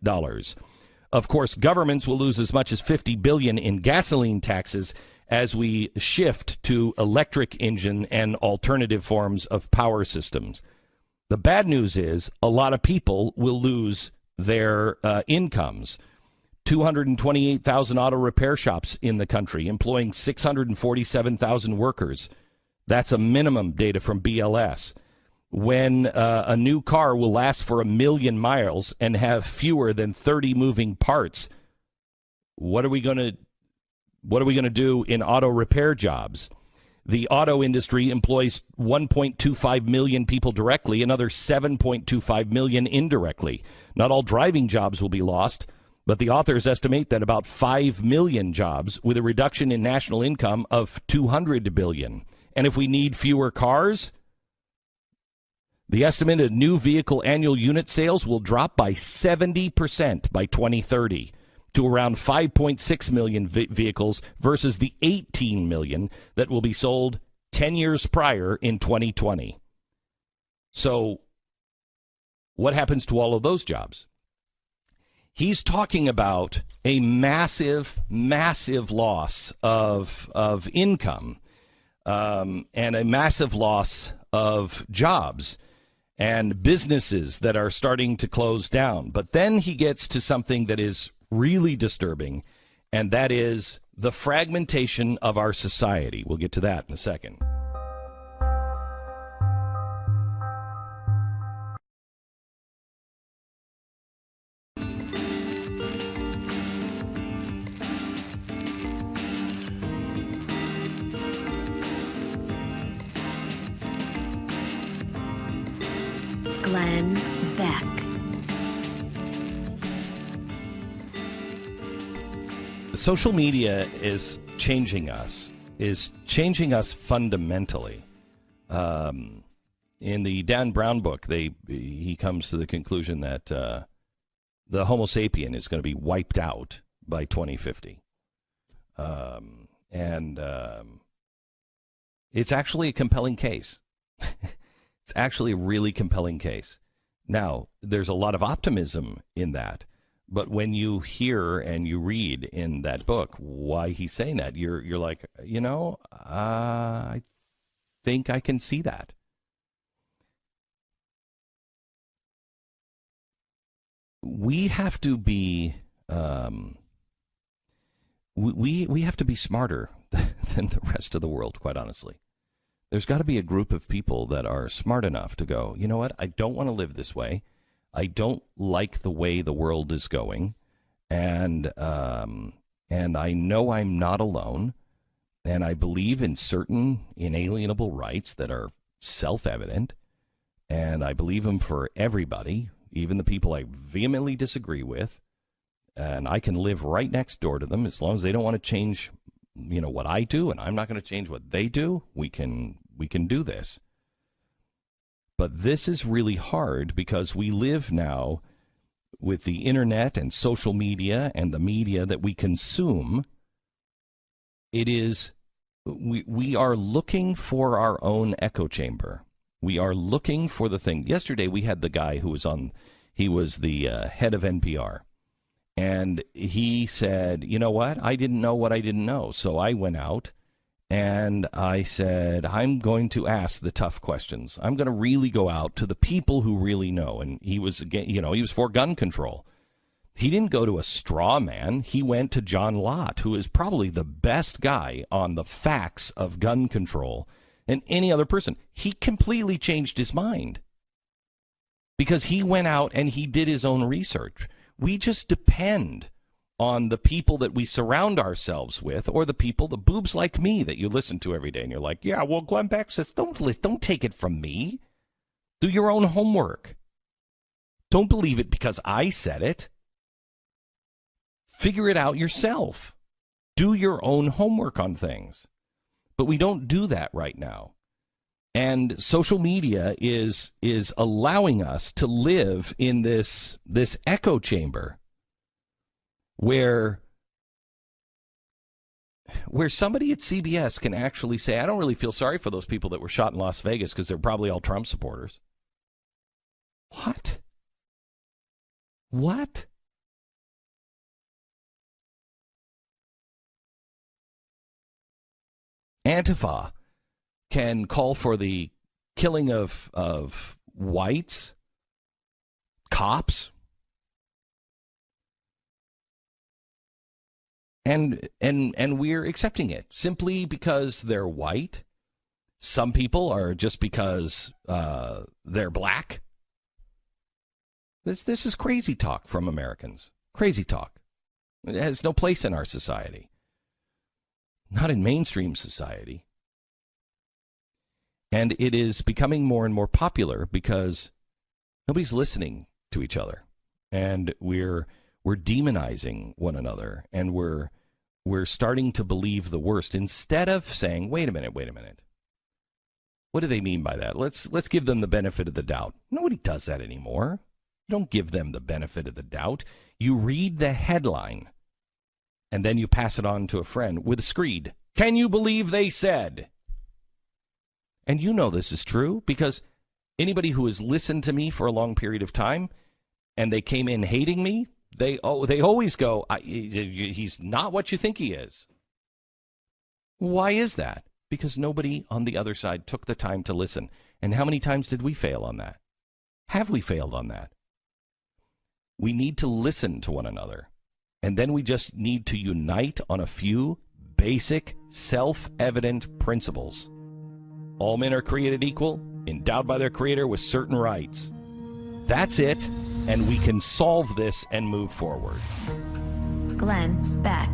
Of course, governments will lose as much as $50 billion in gasoline taxes as we shift to electric engine and alternative forms of power systems. The bad news is a lot of people will lose their incomes. 228,000 auto repair shops in the country, employing 647,000 workers. That's a minimum, data from BLS. When a new car will last for 1 million miles and have fewer than 30 moving parts, what are we going to do in auto repair jobs? The auto industry employs 1.25 million people directly, another 7.25 million indirectly. Not all driving jobs will be lost, but the authors estimate that about 5 million jobs with a reduction in national income of $200 billion. And if we need fewer cars, the estimated new vehicle annual unit sales will drop by 70% by 2030 to around 5.6 million vehicles versus the 18 million that will be sold 10 years prior in 2020. So what happens to all of those jobs? He's talking about a massive, massive loss of income and a massive loss of jobs and businesses that are starting to close down. But then he gets to something that is really disturbing, and that is the fragmentation of our society. We'll get to that in a second. Glenn Beck. Social media is changing us fundamentally. In the Dan Brown book, he comes to the conclusion that the Homo sapien is going to be wiped out by 2050. It's actually a compelling case. It's actually a really compelling case. Now, there's a lot of optimism in that. But when you hear and you read in that book why he's saying that, you're like, I think I can see that. We have to be we have to be smarter than the rest of the world, quite honestly. There's got to be a group of people that are smart enough to go, you know what, I don't want to live this way. I don't like the way the world is going, and I know I'm not alone, and I believe in certain inalienable rights that are self-evident, and I believe them for everybody, even the people I vehemently disagree with, and I can live right next door to them as long as they don't want to change, what I do, and I'm not going to change what they do. We can do this. But this is really hard because we live now with the internet and social media and the media that we consume. It is, we are looking for our own echo chamber. We are looking for the thing. Yesterday we had the guy who was he was the head of NPR. And he said, you know what? I didn't know what I didn't know. So I went out and I said, I'm going to ask the tough questions. I'm going to really go out to the people who really know. And he was, he was for gun control. He didn't go to a straw man. He went to John Lott, who is probably the best guy on the facts of gun control than any other person. He completely changed his mind because he went out and he did his own research. We just depend on the people that we surround ourselves with, or the people, the boobs like me that you listen to every day. And you're like, yeah, well, Glenn Beck says, don't take it from me. Do your own homework. Don't believe it because I said it. Figure it out yourself. Do your own homework on things. But we don't do that right now. And social media is allowing us to live in this echo chamber where somebody at CBS can actually say, I don't really feel sorry for those people that were shot in Las Vegas because they're probably all Trump supporters. What? What? Antifa can call for the killing of whites, cops, and we're accepting it simply because they're white. Some people are just because they're black. This is crazy talk from Americans. Crazy talk. It has no place in our society. Not in mainstream society. And it is becoming more and more popular because nobody's listening to each other. And we're demonizing one another. And we're starting to believe the worst instead of saying, wait a minute. What do they mean by that? Let's give them the benefit of the doubt. Nobody does that anymore. You don't give them the benefit of the doubt. You read the headline. And then you pass it on to a friend with a screed. Can you believe they said? And you know this is true because anybody who has listened to me for a long period of time and they came in hating me, they always go, he's not what you think he is. Why is that? Because nobody on the other side took the time to listen. And how many times did we fail on that? Have we failed on that? We need to listen to one another. And then we just need to unite on a few basic, self-evident principles. All men are created equal, endowed by their Creator with certain rights. That's it, and we can solve this and move forward. Glenn Beck.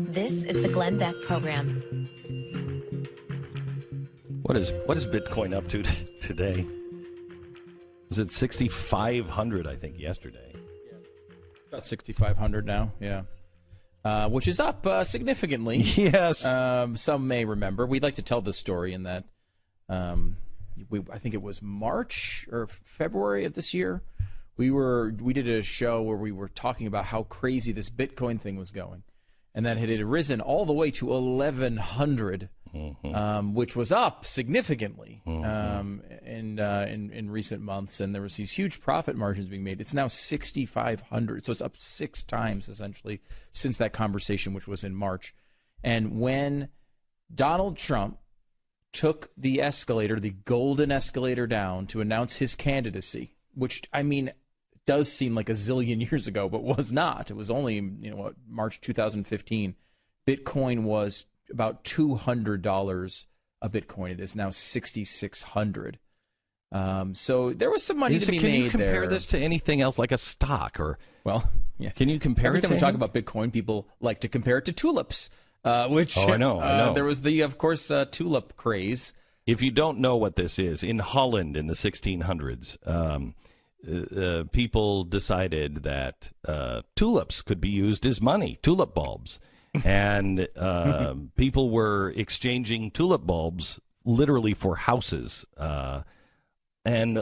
This is the Glenn Beck Program. What is Bitcoin up to today? Was it 6,500, I think, yesterday? About 6,500 now, yeah. Which is up significantly. Yes. Some may remember. We'd like to tell this story in that I think it was March or February of this year. We did a show where we were talking about how crazy this Bitcoin thing was going. And that it had risen all the way to 1,100, which was up significantly in recent months. And there was these huge profit margins being made. It's now 6,500. So it's up 6 times, essentially, since that conversation, which was in March. And when Donald Trump took the escalator, the golden escalator down to announce his candidacy, which, I mean, does seem like a zillion years ago, but was not. It was only, March 2015. Bitcoin was about $200 a Bitcoin. It is now $6,600. So there was some money to be made there. Can you compare this to anything else, like a stock or? Well, yeah. Can you compare Every it to time we talk about Bitcoin, people like to compare it to tulips, which I know. There was of course, tulip craze. If you don't know what this is, in Holland in the 1600s, people decided that tulips could be used as money, tulip bulbs. And people were exchanging tulip bulbs literally for houses. And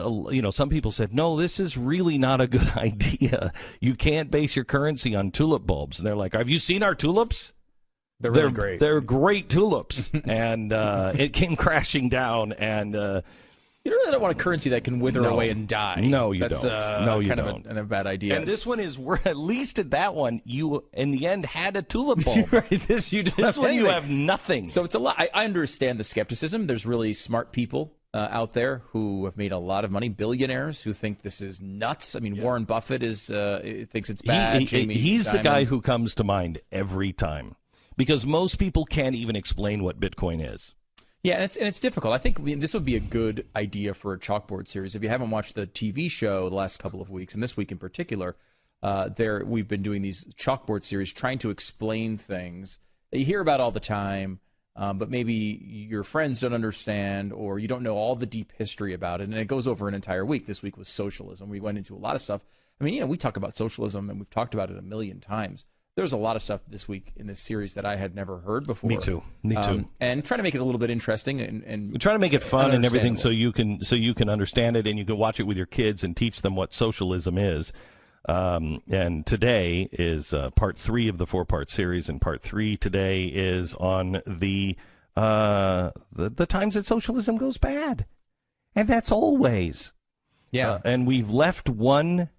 some people said, no, this is really not a good idea. You can't base your currency on tulip bulbs. And they're like, have you seen our tulips? They're really great. They're great tulips. And it came crashing down. And you really don't want a currency that can wither away and die. No, you don't. No, you kind don't. of a bad idea. And this one is, at least at that one, you in the end had a tulip bulb. Right. This one you have nothing. So it's a lot. I understand the skepticism. There's really smart people out there who have made a lot of money, billionaires who think this is nuts. I mean, Warren Buffett thinks it's bad. He's the guy who comes to mind every time because most people can't even explain what Bitcoin is. Yeah, and it's difficult. I think this would be a good idea for a chalkboard series. If you haven't watched the TV show the last couple of weeks, and this week in particular, we've been doing these chalkboard series trying to explain things that you hear about all the time, but maybe your friends don't understand or you don't know all the deep history about it. And it goes over an entire week. This week was socialism. We went into a lot of stuff. I mean, we talk about socialism, and we've talked about it a million times. There's a lot of stuff this week in this series that I had never heard before. Me too. And trying to make it a little bit interesting and we try to make it fun and everything, so you can understand it and you can watch it with your kids and teach them what socialism is. And today is part 3 of the 4-part series, and part 3 today is on the times that socialism goes bad, and that's always. Yeah. And we've left one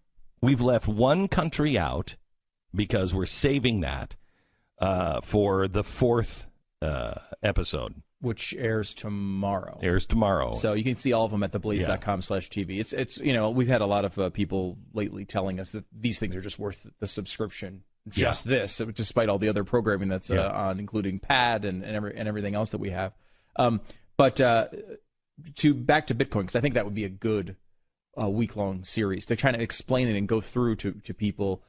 country out, because we're saving that for the 4th episode. Which airs tomorrow. So you can see all of them at TheBlaze.com/TV. It's we've had a lot of people lately telling us that these things are just worth the subscription. This, despite all the other programming that's on, including Pad and everything else that we have. But back to Bitcoin, because I think that would be a good week-long series to kind of explain it and go through to people.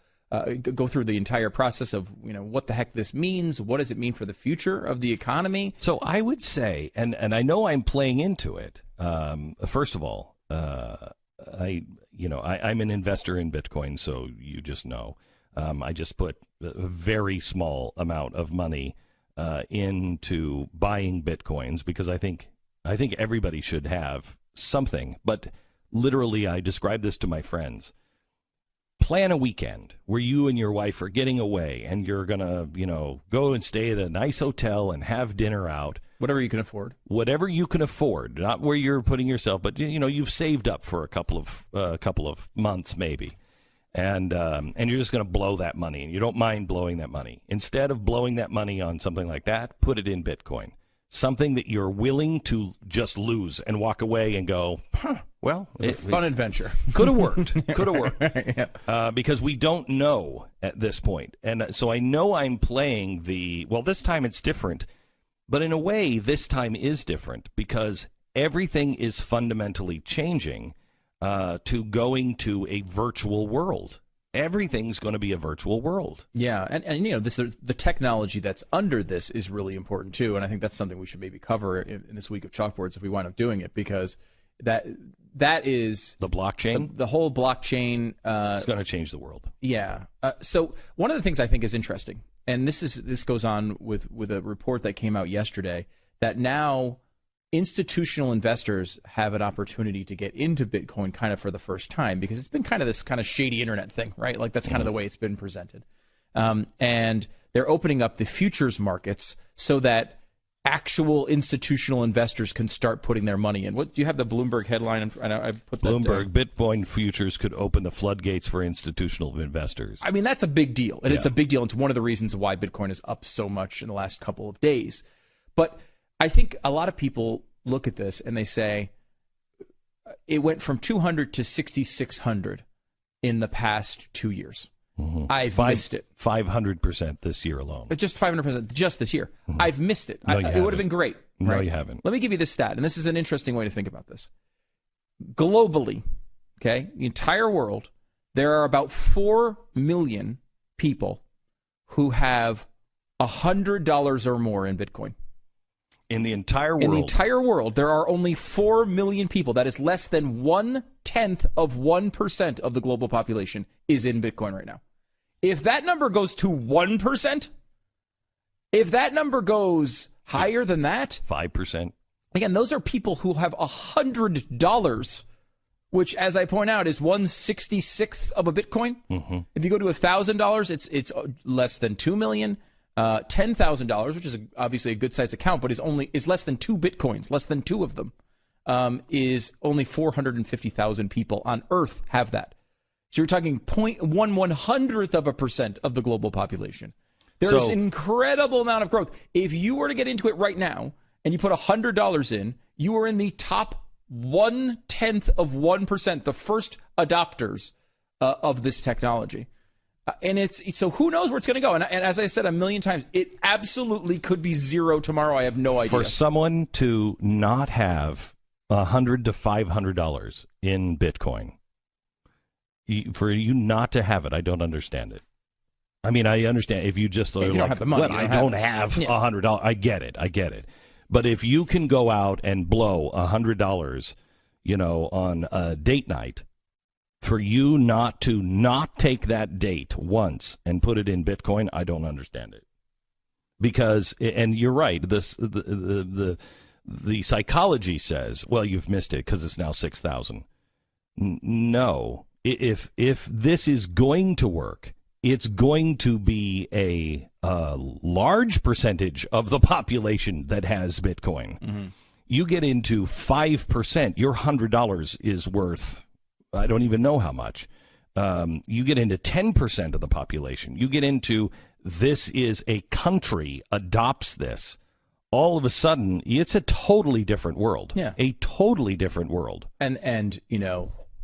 Go through the entire process of what the heck this means. What does it mean for the future of the economy? So I would say, and I know I'm playing into it. First of all, I'm an investor in Bitcoin, so you just know. I just put a very small amount of money into buying Bitcoins because I think everybody should have something. But literally, I describe this to my friends. Plan a weekend where you and your wife are getting away and you're going to, go and stay at a nice hotel and have dinner out. Whatever you can afford. Whatever you can afford. Not where you're putting yourself, but, you've saved up for a couple of months maybe. And you're just going to blow that money, and you don't mind blowing that money. Instead of blowing that money on something like that, put it in Bitcoin. Something that you're willing to just lose and walk away and go, well, it's a fun adventure. Could have worked. Yeah. Because we don't know at this point. And so I know I'm playing this time it's different. But in a way, this time is different because everything is fundamentally changing to going to a virtual world. Everything's going to be a virtual world. Yeah, and the technology that's under this is really important too, and I think that's something we should maybe cover in this week of Chalkboards if we wind up doing it, because that is the blockchain. The whole blockchain is going to change the world. Yeah. So one of the things I think is interesting, and this goes on with a report that came out yesterday, that now institutional investors have an opportunity to get into Bitcoin kind of for the first time, because it's been kind of this kind of shady internet thing, right? Like that's kind of the way it's been presented. And they're opening up the futures markets so that actual institutional investors can start putting their money in. What do you have the Bloomberg headline? I put that Bloomberg Bitcoin futures could open the floodgates for institutional investors. I mean, that's a big deal, and it's a big deal. It's one of the reasons why Bitcoin is up so much in the last couple of days. But I think a lot of people look at this and they say it went from 200 to 6,600 in the past 2 years. Mm-hmm. I've missed it. 500% this year alone. Just 500% just this year. Mm-hmm. I've missed it. No, It would have been great. No, right? you haven't. Let me give you this stat, and this is an interesting way to think about this. Globally, okay, the entire world, there are about 4 million people who have $100 or more in Bitcoin. In the entire world? In the entire world, there are only 4 million people. That is less than 1/10 1/10 of 1% of the global population is in Bitcoin right now. If that number goes to 1%, if that number goes higher than that, 5%. Again, those are people who have $100, which, as I point out, is 1/66th of a Bitcoin. Mm-hmm. If you go to $1,000, it's less than 2 million. $10,000, which is obviously a good sized account, but is less than 2 Bitcoins, less than 2 of them. Is only 450,000 people on Earth have that. So you're talking 0.1/100% of the global population. There's an incredible amount of growth. If you were to get into it right now and you put $100 in, you are in the top 1/10 of 1%, the first adopters of this technology. And so who knows where it's going to go? And as I said a million times, it absolutely could be zero tomorrow. I have no idea. For someone to not have $100 to $500 in Bitcoin, for you not to have it, I don't understand it. I mean, I understand if you just you don't have the money. Well, I don't have $100. I get it. But if you can go out and blow $100, on a date night, for you not to not take that date once and put it in Bitcoin, I don't understand it. Because, and you're right, the psychology says, well, you've missed it because it's now 6,000. No, if this is going to work, it's going to be a large percentage of the population that has Bitcoin. Mm-hmm. You get into 5%, your $100 is worth, I don't even know how much. You get into 10% of the population. You get into this is a country adopts this. All of a sudden, it's a totally different world. Yeah. A totally different world. And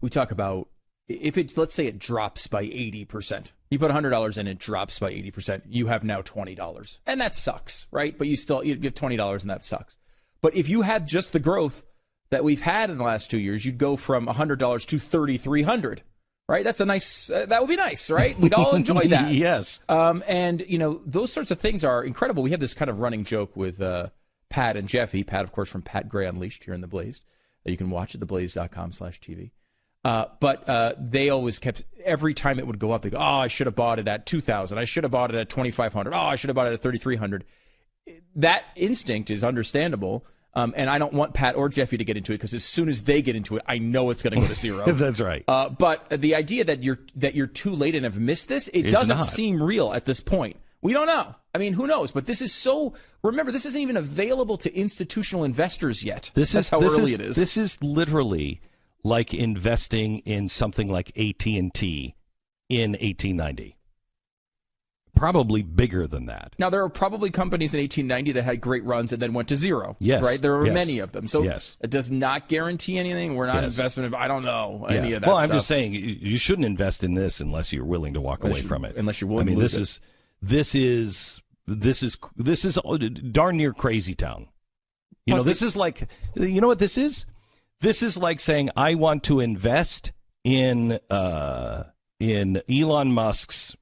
we talk about if it's, let's say it drops by 80%. You put $100 in, it drops by 80%. You have now $20. And that sucks, right? But you have $20 and that sucks. But if you had just the growth that we've had in the last 2 years, you'd go from $100 to $3,300, right? That's a nice, that would be nice, right? We'd all enjoy that. Yes. And, those sorts of things are incredible. We have this kind of running joke with Pat and Jeffy. Pat, of course, from Pat Gray Unleashed here in The Blaze. You can watch at theblaze.com/TV. But they always kept, every time it would go up, they go, oh, I should have bought it at $2,000. I should have bought it at $2,500. Oh, I should have bought it at $3,300. That instinct is understandable. And I don't want Pat or Jeffy to get into it because as soon as they get into it, I know it's going to go to zero. That's right. But the idea that you're too late and have missed this, it doesn't seem real at this point. We don't know. I mean, who knows? But this is remember, this isn't even available to institutional investors yet. That's how early it is. This is literally like investing in something like AT&T in 1890. Probably bigger than that. Now, there are probably companies in 1890 that had great runs and then went to zero. Yes. Right? There are many of them. So yes. It does not guarantee anything. We're not investment. I don't know any of that stuff. Well, I'm just saying you shouldn't invest in this unless you're willing to walk away from it. Unless you're willing to lose it. This is darn near crazy town. This is like, you know what this is? This is like saying I want to invest in Elon Musk's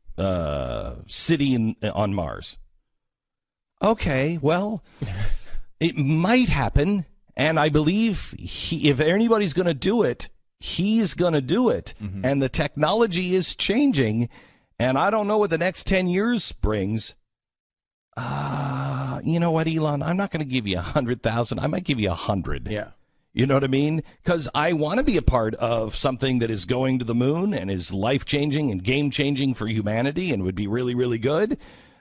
city on Mars. Okay, well, it might happen, and I believe if anybody's going to do it, he's going to do it. Mm-hmm. And the technology is changing, and I don't know what the next 10 years brings. You know what, Elon? I'm not going to give you 100,000. I might give you 100. Yeah. You know what I mean? Because I want to be a part of something that is going to the moon and is life-changing and game-changing for humanity and would be really, really good.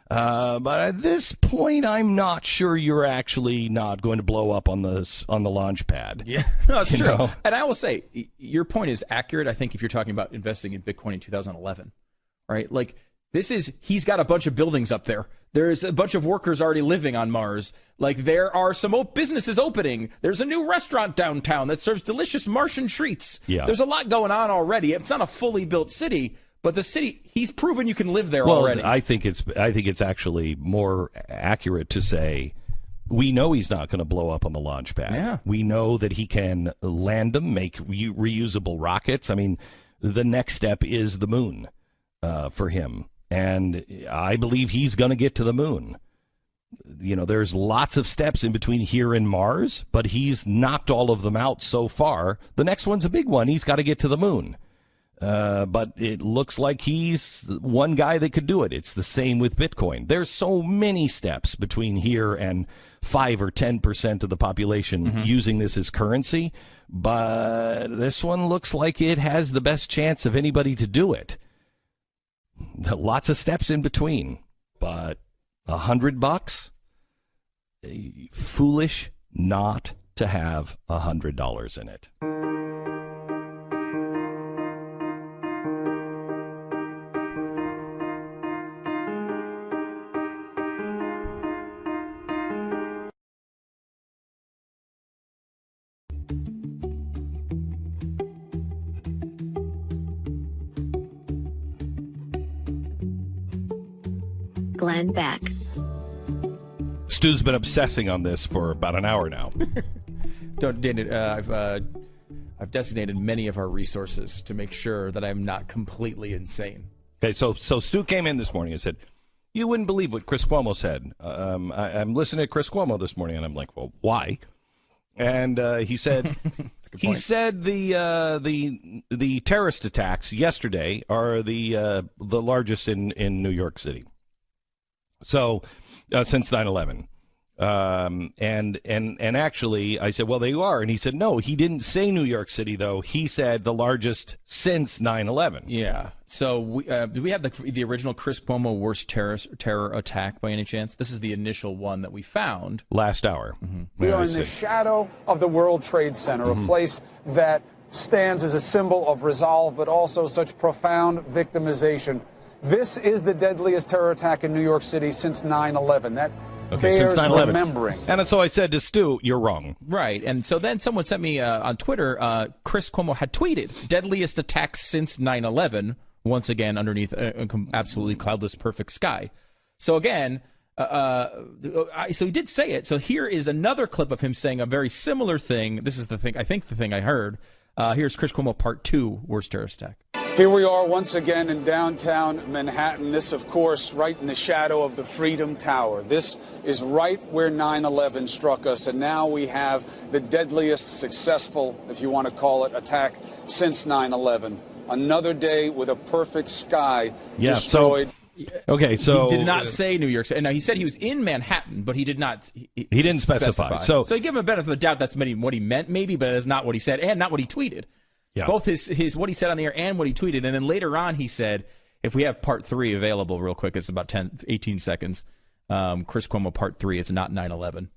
But at this point, I'm not sure you're actually not going to blow up on the launch pad. Yeah, no, it's true. And I will say, your point is accurate, I think, if you're talking about investing in Bitcoin in 2011, right? Like, he's got a bunch of buildings up there. There's a bunch of workers already living on Mars. Like, there are some businesses opening. There's a new restaurant downtown that serves delicious Martian treats. Yeah. There's a lot going on already. It's not a fully built city, but the city, he's proven you can live there already. I think it's actually more accurate to say we know he's not going to blow up on the launch pad. Yeah. We know that he can land them, make reusable rockets. I mean, the next step is the moon for him. And I believe he's going to get to the moon. there's lots of steps in between here and Mars, but he's knocked all of them out so far. The next one's a big one. He's got to get to the moon. But it looks like he's one guy that could do it. It's the same with Bitcoin. There's so many steps between here and 5 or 10% of the population using this as currency. But this one looks like it has the best chance of anybody to do it. Lots of steps in between. But $100? Foolish not to have $100 in it. Glenn Beck. Stu's been obsessing on this for about an hour now. I've designated many of our resources to make sure that I'm not completely insane. Okay, so Stu came in this morning and said, "You wouldn't believe what Chris Cuomo said. I'm listening to Chris Cuomo this morning," and I'm like, "Well, why?" And he said, the terrorist attacks yesterday are the largest in New York City. So since 9/11. And actually, I said, well, they are. And he said, no, he didn't say New York City, though. He said the largest since 9/11. Yeah. So do we have the original Chris Cuomo worst terror attack by any chance? This is the initial one that we found. Last hour. We are in the shadow of the World Trade Center, a place that stands as a symbol of resolve, but also such profound victimization. This is the deadliest terror attack in New York City since 9/11. That Okay, since 9/11. Remembering. And so I said to Stu, you're wrong. Right. And so then someone sent me on Twitter, Chris Cuomo had tweeted, deadliest attacks since 9/11, once again underneath an absolutely cloudless, perfect sky. So again, so he did say it. So here is another clip of him saying a very similar thing. This is the thing, I think the thing I heard. Here's Chris Cuomo Part 2, worst terrorist attack. Here we are once again in downtown Manhattan. This, of course, right in the shadow of the Freedom Tower. This is right where 9/11 struck us, and now we have the deadliest successful, if you want to call it, attack since 9/11. Another day with a perfect sky destroyed. Okay, so he did not say New York City. Now he said he was in Manhattan, but he did not. He didn't specify. So you give him a benefit of the doubt. That's what he meant, maybe, but it's not what he said, and not what he tweeted. Yeah. Both his what he said on the air and what he tweeted, and then later on he said, if we have Part 3 available real quick, it's about 18 seconds. Chris Cuomo Part 3. It's not 9/11.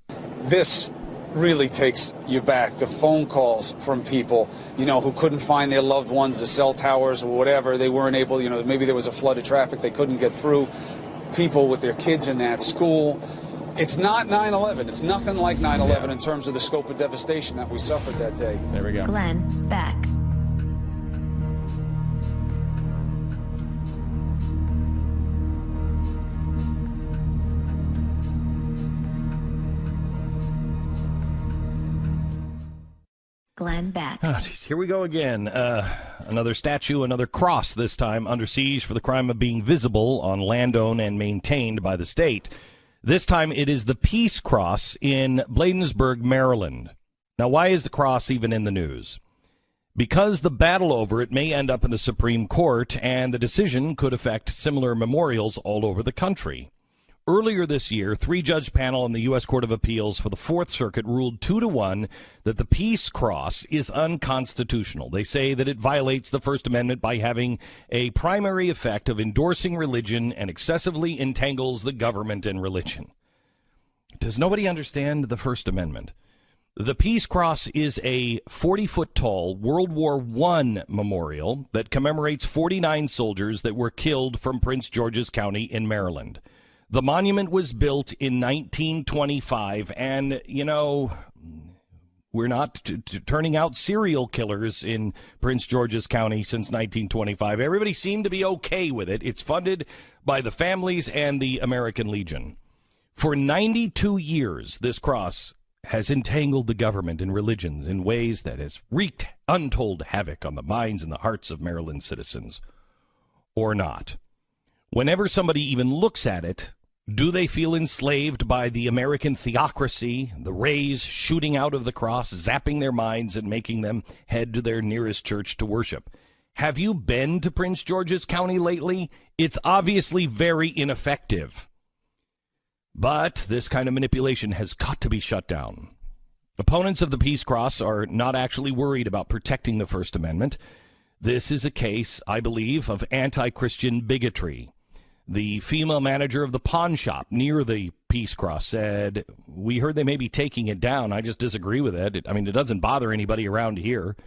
This really takes you back. The phone calls from people, who couldn't find their loved ones, the cell towers or whatever. They weren't able, maybe there was a flood of traffic. They couldn't get through. People with their kids in that school. It's not 9/11. It's nothing like 9/11 in terms of the scope of devastation that we suffered that day. There we go. Glenn Beck. Glenn Beck. Oh, geez, here we go again. Another statue, another cross, this time under siege for the crime of being visible on land owned and maintained by the state. This time it is the Peace Cross in Bladensburg, Maryland. Now, why is the cross even in the news? Because the battle over it may end up in the Supreme Court, and the decision could affect similar memorials all over the country. Earlier this year, 3-judge panel in the U.S. Court of Appeals for the Fourth Circuit ruled 2-1 that the Peace Cross is unconstitutional. They say that it violates the First Amendment by having a primary effect of endorsing religion and excessively entangles the government and religion. Does nobody understand the First Amendment? The Peace Cross is a 40-foot-tall World War I memorial that commemorates 49 soldiers that were killed from Prince George's County in Maryland. The monument was built in 1925, and, we're not turning out serial killers in Prince George's County since 1925. Everybody seemed to be okay with it. It's funded by the families and the American Legion. For 92 years, this cross has entangled the government and religions in ways that has wreaked untold havoc on the minds and the hearts of Maryland citizens. Or not. Whenever somebody even looks at it, Do they feel enslaved by the American theocracy, the rays shooting out of the cross, zapping their minds and making them head to their nearest church to worship? Have you been to Prince George's County lately? It's obviously very ineffective. But this kind of manipulation has got to be shut down. Opponents of the Peace Cross are not actually worried about protecting the First Amendment. This is a case, I believe, of anti-Christian bigotry. The female manager of the pawn shop near the Peace Cross said, "We heard they may be taking it down. I just disagree with it. It doesn't bother anybody around here.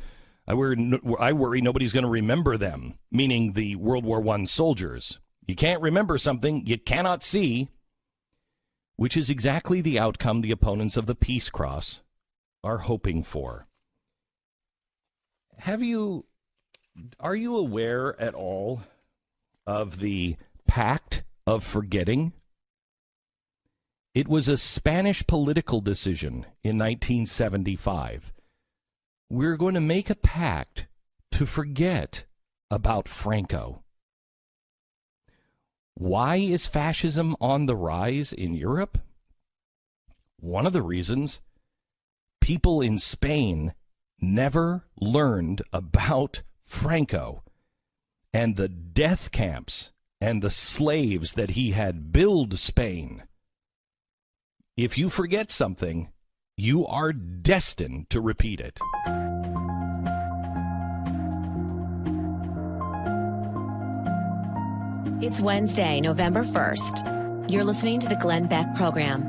I worry nobody's going to remember them," meaning the World War I soldiers. You can't remember something you cannot see, which is exactly the outcome the opponents of the Peace Cross are hoping for. Are you aware at all of the Pact of Forgetting? It was a Spanish political decision in 1975. We're going to make a pact to forget about Franco. Why is fascism on the rise in Europe? One of the reasons: people in Spain never learned about Franco and the death camps and the slaves that he had billed Spain. If you forget something, you are destined to repeat it. It's Wednesday, November 1st. You're listening to the Glenn Beck Program.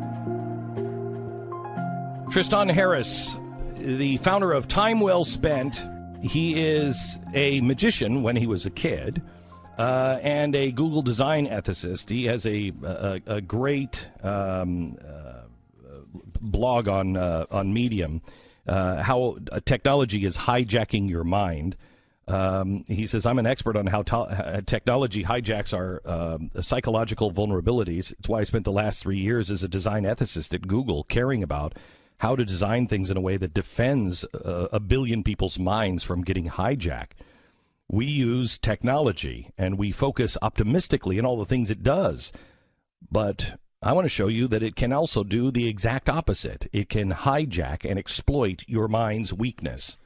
Tristan Harris, the founder of Time Well Spent, he is a magician when he was a kid. And a Google design ethicist. He has a great blog on Medium, how technology is hijacking your mind. He says, "I'm an expert on how technology hijacks our psychological vulnerabilities. It's why I spent the last 3 years as a design ethicist at Google, caring about how to design things in a way that defends a billion people's minds from getting hijacked. We use technology, and we focus optimistically in all the things it does. But I want to show you that it can also do the exact opposite. It can hijack and exploit your mind's weakness."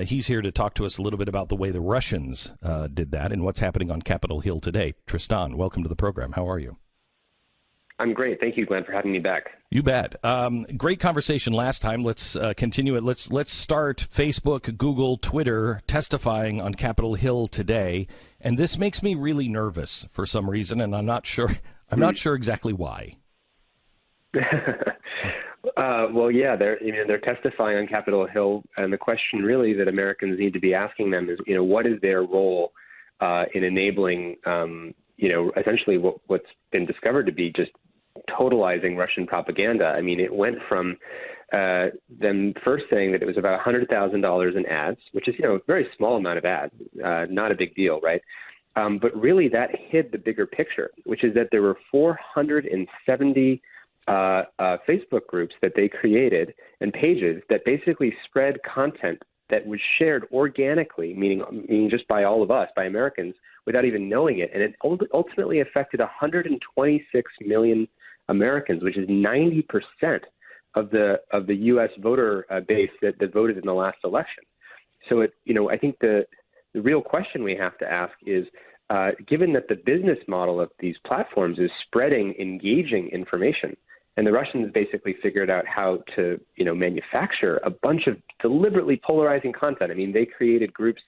He's here to talk to us a little bit about the way the Russians did that and what's happening on Capitol Hill today. Tristan, welcome to the program. How are you? I'm great. Thank you, Glenn, for having me back. You bet. Great conversation last time. Let's continue it. Let's start Facebook, Google, Twitter testifying on Capitol Hill today, and this makes me really nervous for some reason, and I'm not sure exactly why. Well, yeah, they're testifying on Capitol Hill, and the question really that Americans need to be asking them is, what is their role in enabling, essentially what's been discovered to be just totalizing Russian propaganda. I mean, it went from them first saying that it was about $100,000 in ads, which is, a very small amount of ads, not a big deal, right? But really that hid the bigger picture, which is that there were 470 Facebook groups that they created and pages that basically spread content that was shared organically, meaning just by all of us, by Americans, without even knowing it. And it ultimately affected 126 million Americans, which is 90% of the U.S. voter base that voted in the last election. So I think the real question we have to ask is, given that the business model of these platforms is spreading engaging information, and the Russians basically figured out how to manufacture a bunch of deliberately polarizing content. I mean, they created groups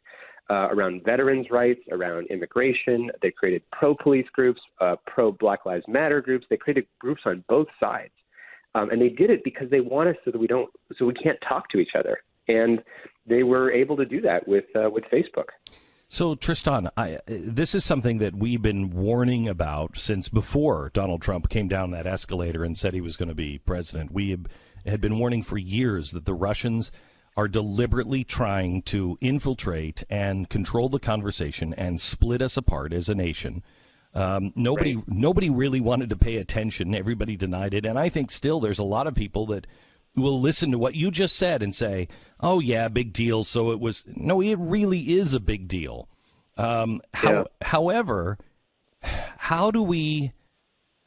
around veterans' rights, around immigration. They created pro-police groups, pro-Black Lives Matter groups. They created groups on both sides, and they did it because they want us so we can't talk to each other. And they were able to do that with Facebook. So, Tristan, this is something that we've been warning about since before Donald Trump came down that escalator and said he was going to be president. We had been warning for years that the Russians are deliberately trying to infiltrate and control the conversation and split us apart as a nation. Nobody really wanted to pay attention. Everybody denied it. And I think still there's a lot of people that will listen to what you just said and say, oh, yeah, big deal. So it was. No, it really is a big deal. However, how do we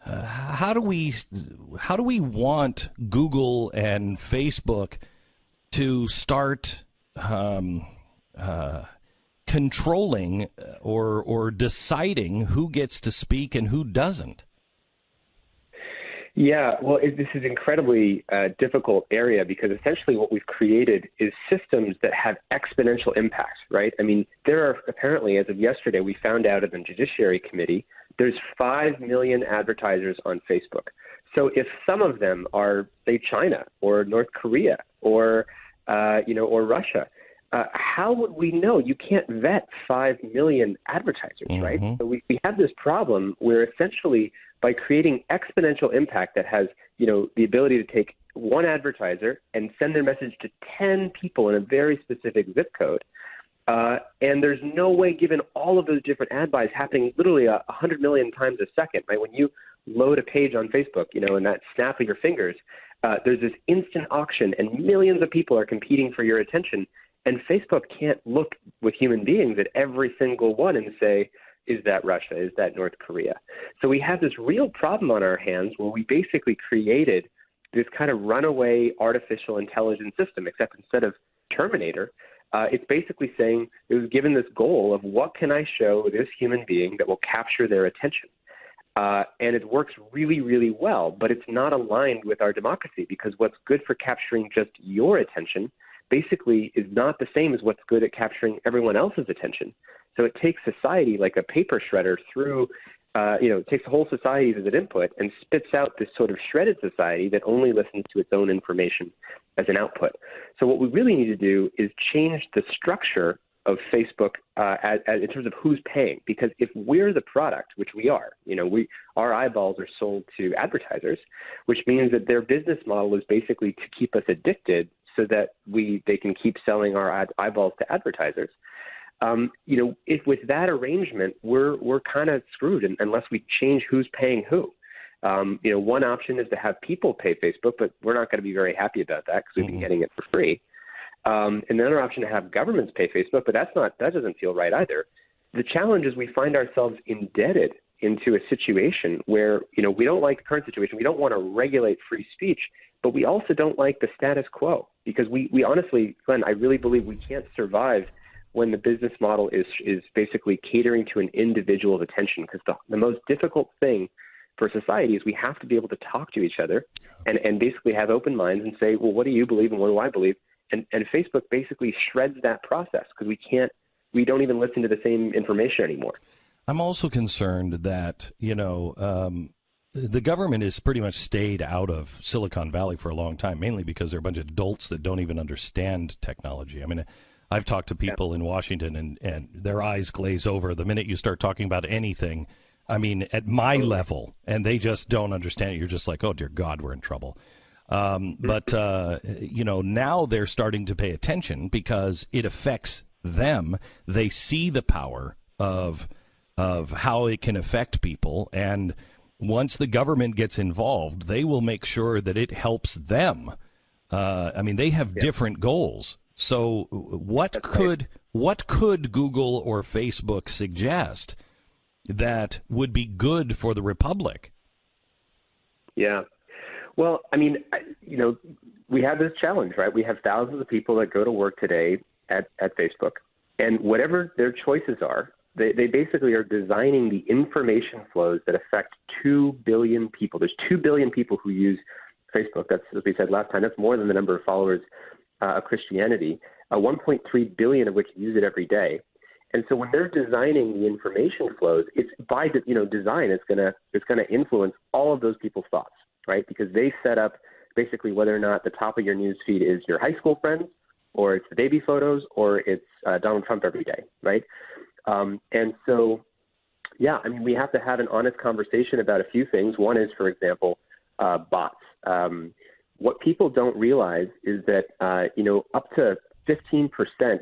how do we want Google and Facebook to start controlling or deciding who gets to speak and who doesn't? Yeah, well, this is an incredibly difficult area because essentially what we've created is systems that have exponential impact, right? I mean, there are apparently, as of yesterday, we found out in the Judiciary Committee, there's 5 million advertisers on Facebook. So if some of them are, say, China or North Korea or, or Russia, how would we know? You can't vet 5 million advertisers, right? So we have this problem where essentially by creating exponential impact that has, the ability to take one advertiser and send their message to 10 people in a very specific zip code. And there's no way, given all of those different ad buys happening literally 100 million times a second, right? When you load a page on Facebook, in that snap of your fingers, there's this instant auction and millions of people are competing for your attention. And Facebook can't look with human beings at every single one and say, is that Russia? Is that North Korea? So we have this real problem on our hands where we basically created this kind of runaway artificial intelligence system, except instead of Terminator, it's basically saying it was given this goal of what can I show this human being that will capture their attention? And it works really, really well, but it's not aligned with our democracy because what's good for capturing just your attention basically is not the same as what's good at capturing everyone else's attention. So it takes society like a paper shredder through, it takes the whole society as an input and spits out this sort of shredded society that only listens to its own information as an output. So what we really need to do is change the structure of Facebook in terms of who's paying. Because if we're the product, which we are, our eyeballs are sold to advertisers, which means that their business model is basically to keep us addicted so that they can keep selling our eyeballs to advertisers. If with that arrangement, we're kind of screwed unless we change who's paying who. One option is to have people pay Facebook, but we're not going to be very happy about that because we've been getting it for free. And another option to have governments pay Facebook, but that doesn't feel right either. The challenge is we find ourselves indebted into a situation where, we don't like the current situation. We don't want to regulate free speech, but we also don't like the status quo because we honestly, Glenn, I really believe we can't survive when the business model is basically catering to an individual's attention, because the most difficult thing for society is we have to be able to talk to each other and basically have open minds and say, well, what do you believe and what do I believe? And Facebook basically shreds that process because we don't even listen to the same information anymore. I'm also concerned that, the government has pretty much stayed out of Silicon Valley for a long time, mainly because they're a bunch of adults that don't even understand technology. I mean, I've talked to people in Washington and their eyes glaze over the minute you start talking about anything. I mean, at my level, and they just don't understand it. You're just like, oh, dear God, we're in trouble. But now they're starting to pay attention because it affects them. They see the power of how it can affect people. And once the government gets involved, they will make sure that it helps them. They have different goals. So what could Google or Facebook suggest that would be good for the republic? Yeah. Well, we have this challenge, right? We have thousands of people that go to work today at Facebook, and whatever their choices are, they basically are designing the information flows that affect 2 billion people. There's 2 billion people who use Facebook. That's, as we said last time, that's more than the number of followers of Christianity, 1.3 billion of which use it every day. And so when they're designing the information flows, it's by design, it's gonna influence all of those people's thoughts, right? Because they set up basically whether or not the top of your news feed is your high school friends, or it's the baby photos, or it's Donald Trump every day, right? And so, we have to have an honest conversation about a few things. One is, for example, bots. What people don't realize is that, up to 15%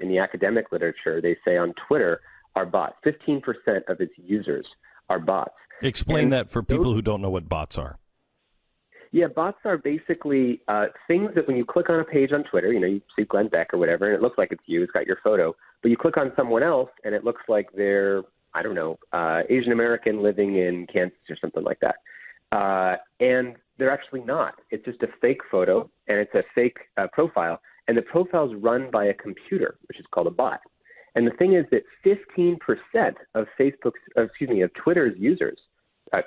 in the academic literature, they say on Twitter, are bots. 15% of its users are bots. Explain that for people who don't know what bots are. Yeah, bots are basically things that when you click on a page on Twitter, you see Glenn Beck or whatever, and it looks like it's you, it's got your photo, but you click on someone else and it looks like they're, Asian American living in Kansas or something like that. And they're actually not. It's just a fake photo, and it's a fake profile. And the profile's run by a computer, which is called a bot. And the thing is that 15% of Twitter's users,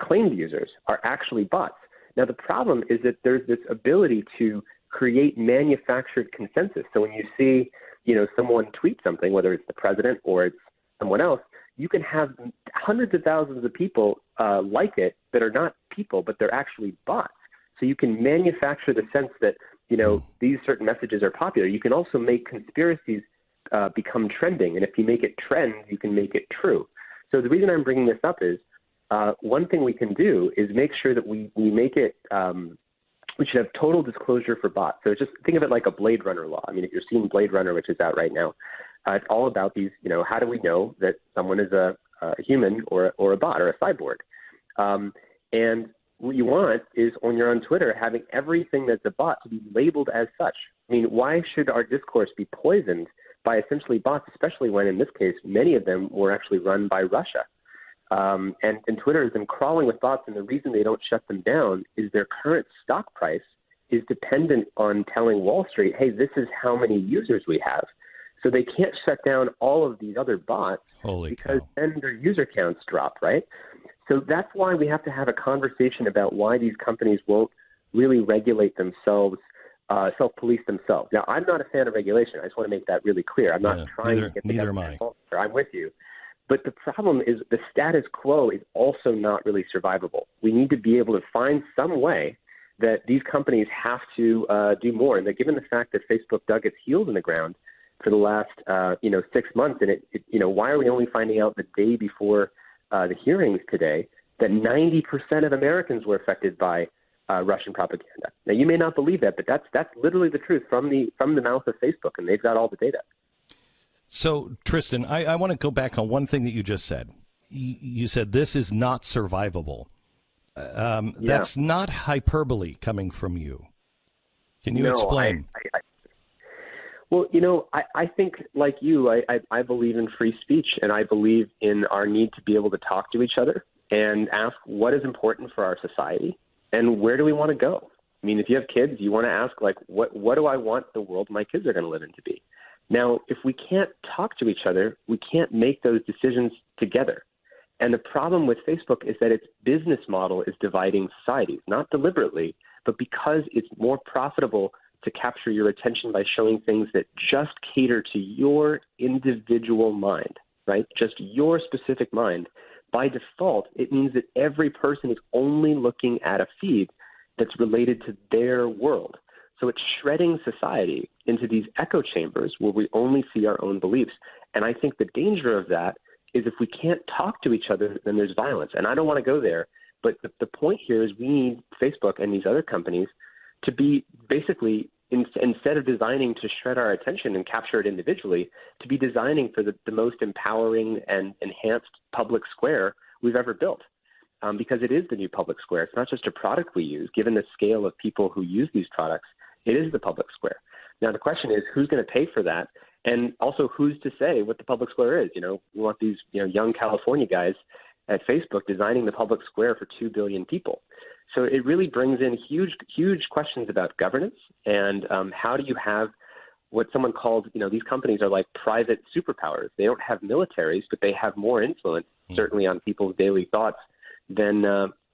claimed users, are actually bots. Now, the problem is that there's this ability to create manufactured consensus. So when you see, someone tweet something, whether it's the president or it's someone else, you can have hundreds of thousands of people like it that are not people, but they're actually bots. So you can manufacture the sense that, these certain messages are popular. You can also make conspiracies become trending. And if you make it trend, you can make it true. So the reason I'm bringing this up is one thing we can do is make sure that we make it we should have total disclosure for bots. So just think of it like a Blade Runner law. I mean, if you're seeing Blade Runner, which is out right now, it's all about these, how do we know that someone is a human or a bot or a cyborg? And what you want is when you're on Twitter, having everything that's a bot to be labeled as such. I mean, why should our discourse be poisoned by essentially bots, especially when, in this case, many of them were actually run by Russia? And Twitter has been crawling with bots, and the reason they don't shut them down is their current stock price is dependent on telling Wall Street, hey, this is how many users we have. So they can't shut down all of these other bots because then their user counts drop, right? So that's why we have to have a conversation about why these companies won't really regulate themselves, self-police themselves. Now, I'm not a fan of regulation. I just want to make that really clear. I'm not trying to get the government involved. I'm with you. But the problem is the status quo is also not really survivable. We need to be able to find some way that these companies have to do more. And that given the fact that Facebook dug its heels in the ground for the last 6 months, and why are we only finding out the day before the hearings today that 90% of Americans were affected by Russian propaganda? Now, you may not believe that, but that's literally the truth from the mouth of Facebook, and they've got all the data. So, Tristan, I want to go back on one thing that you just said. You said this is not survivable. That's not hyperbole coming from you. Can you explain? I think, like you, I believe in free speech, and I believe in our need to be able to talk to each other and ask what is important for our society and where do we want to go. I mean, if you have kids, you want to ask, like, what do I want the world my kids are going to live in to be? Now, if we can't talk to each other, we can't make those decisions together. And the problem with Facebook is that its business model is dividing societies, not deliberately, but because it's more profitable to capture your attention by showing things that just cater to your individual mind, right? Just your specific mind. By default, it means that every person is only looking at a feed that's related to their world. So it's shredding society into these echo chambers where we only see our own beliefs. And I think the danger of that is if we can't talk to each other, then there's violence. And I don't want to go there. But the point here is we need Facebook and these other companies to be basically, instead of designing to shred our attention and capture it individually, to be designing for the most empowering and enhanced public square we've ever built. Because it is the new public square. It's not just a product we use. Given the scale of people who use these products, it is the public square. Now, the question is, who's going to pay for that? And also, who's to say what the public square is? We want these young California guys at Facebook designing the public square for 2 billion people. So it really brings in huge questions about governance and how do you have what someone calls, these companies are like private superpowers. They don't have militaries, but they have more influence, certainly on people's daily thoughts than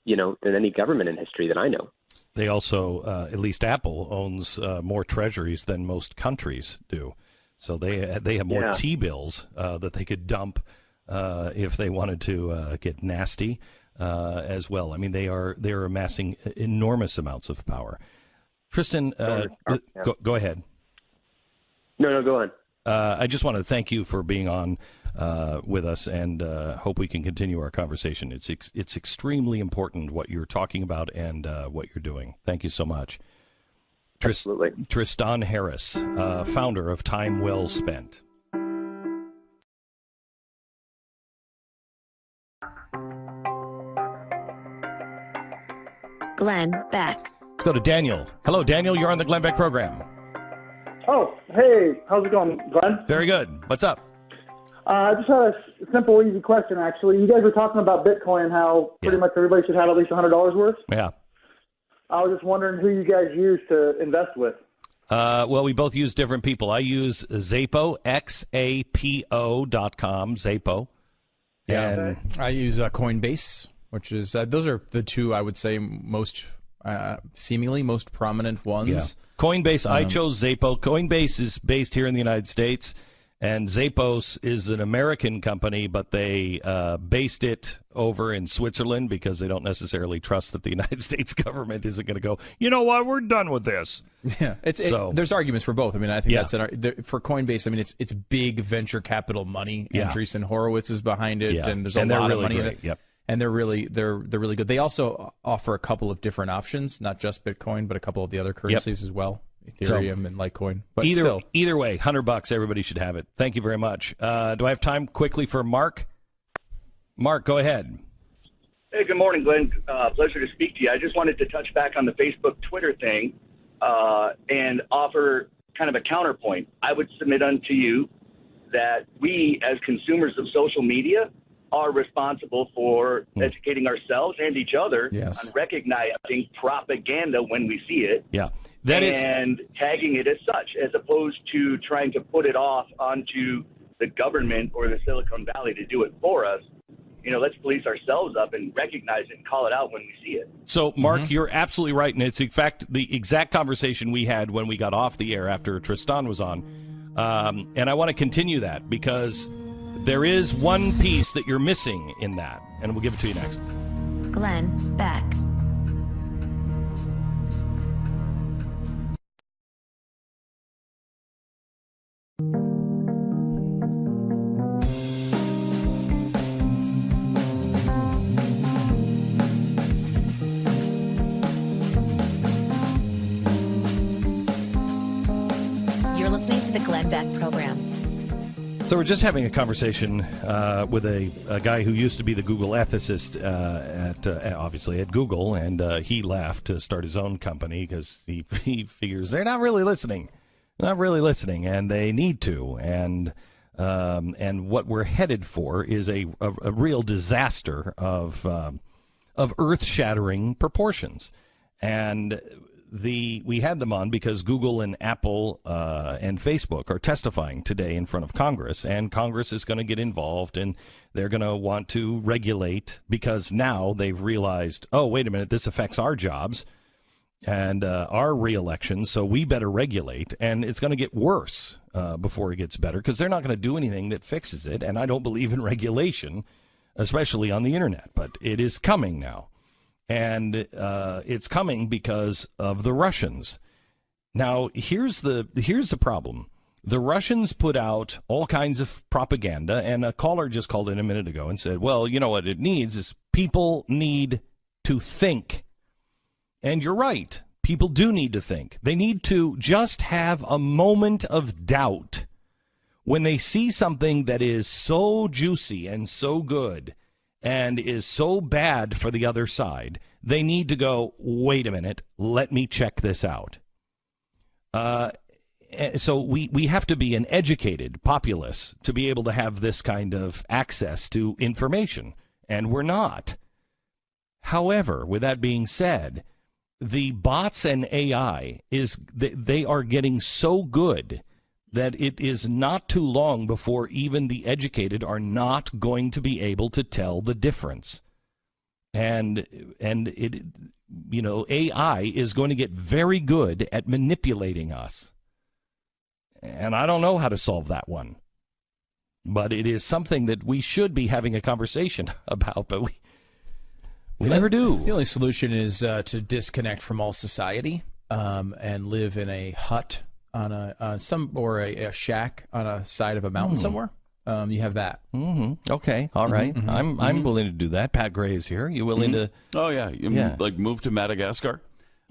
any government in history that I know. They also, at least Apple, owns more treasuries than most countries do. So they have more T-bills that they could dump if they wanted to get nasty as well. I mean, they are amassing enormous amounts of power. Tristan, go ahead. No, go on. I just want to thank you for being on with us, and hope we can continue our conversation. It's extremely important what you're talking about and what you're doing. Thank you so much. Absolutely. Tristan Harris, founder of Time Well Spent. Glenn Beck. Let's go to Daniel. Hello, Daniel. You're on the Glenn Beck program. Oh, hey. How's it going, Glenn? Very good. What's up? I just had a simple, easy question, actually. You guys were talking about Bitcoin, how pretty much everybody should have at least $100 worth. Yeah. I was just wondering who you guys use to invest with. Well, we both use different people. I use Xapo, XAPO.com, Xapo. Yeah. And I use Coinbase, which is, those are the two, I would say, seemingly most prominent ones. Yeah. Coinbase, I chose Xapo. Coinbase is based here in the United States, and Zappos is an American company, but they based it over in Switzerland because they don't necessarily trust that the United States government isn't going to go, you know what, we're done with this. Yeah, there's arguments for both. I mean, I think that's for Coinbase. I mean, it's big venture capital money. Yeah. Andreessen Horowitz is behind it, and there's a they're lot really of money great. in it. Yep. And they're really good. They also offer a couple of different options, not just Bitcoin, but a couple of the other currencies as well, Ethereum and Litecoin. But either way, $100, everybody should have it. Thank you very much. Do I have time quickly for Mark? Mark, go ahead. Hey, good morning, Glenn. Pleasure to speak to you. I just wanted to touch back on the Facebook, Twitter thing and offer kind of a counterpoint. I would submit unto you that we, as consumers of social media, are responsible for educating ourselves and each other on recognizing propaganda when we see it. Yeah. And tagging it as such, as opposed to trying to put it off onto the government or the Silicon Valley to do it for us. You know, let's police ourselves up and recognize it and call it out when we see it. So, Mark, you're absolutely right. And it's, in fact, the exact conversation we had when we got off the air after Tristan was on. And I want to continue that because there is one piece that you're missing in that. And we'll give it to you next. Glenn Beck. You're listening to the Glenn Beck Program. So we're just having a conversation with a guy who used to be the Google ethicist obviously at Google, and he left to start his own company because he figures they're not really listening, and they need to, and what we're headed for is a real disaster of earth-shattering proportions, and we had them on because Google and Apple and Facebook are testifying today in front of Congress, and Congress is going to get involved, and they're going to want to regulate because now they've realized, oh, wait a minute, this affects our jobs and our re-elections, so we better regulate, and it's going to get worse before it gets better because they're not going to do anything that fixes it, and I don't believe in regulation, especially on the internet, but it is coming now. And it's coming because of the Russians. Now, here's the problem. The Russians put out all kinds of propaganda, and a caller just called in a minute ago and said, well, you know what it needs is people need to think. And you're right. People do need to think. They need to just have a moment of doubt when they see something that is so juicy and so good and is so bad for the other side. They need to go, wait a minute, let me check this out. So we have to be an educated populace to be able to have this kind of access to information, and we're not. However, with that being said, the bots and AI, they are getting so good that it is not too long before even the educated are not going to be able to tell the difference. And it, you know, AI is going to get very good at manipulating us. And I don't know how to solve that one. But it is something that we should be having a conversation about, but we never do. The only solution is to disconnect from all society and live in a hut on a shack on a side of a mountain somewhere. You have that. Mm-hmm. Okay, all right. I'm willing to do that. Pat Gray is here. You willing to? Oh yeah, move to Madagascar,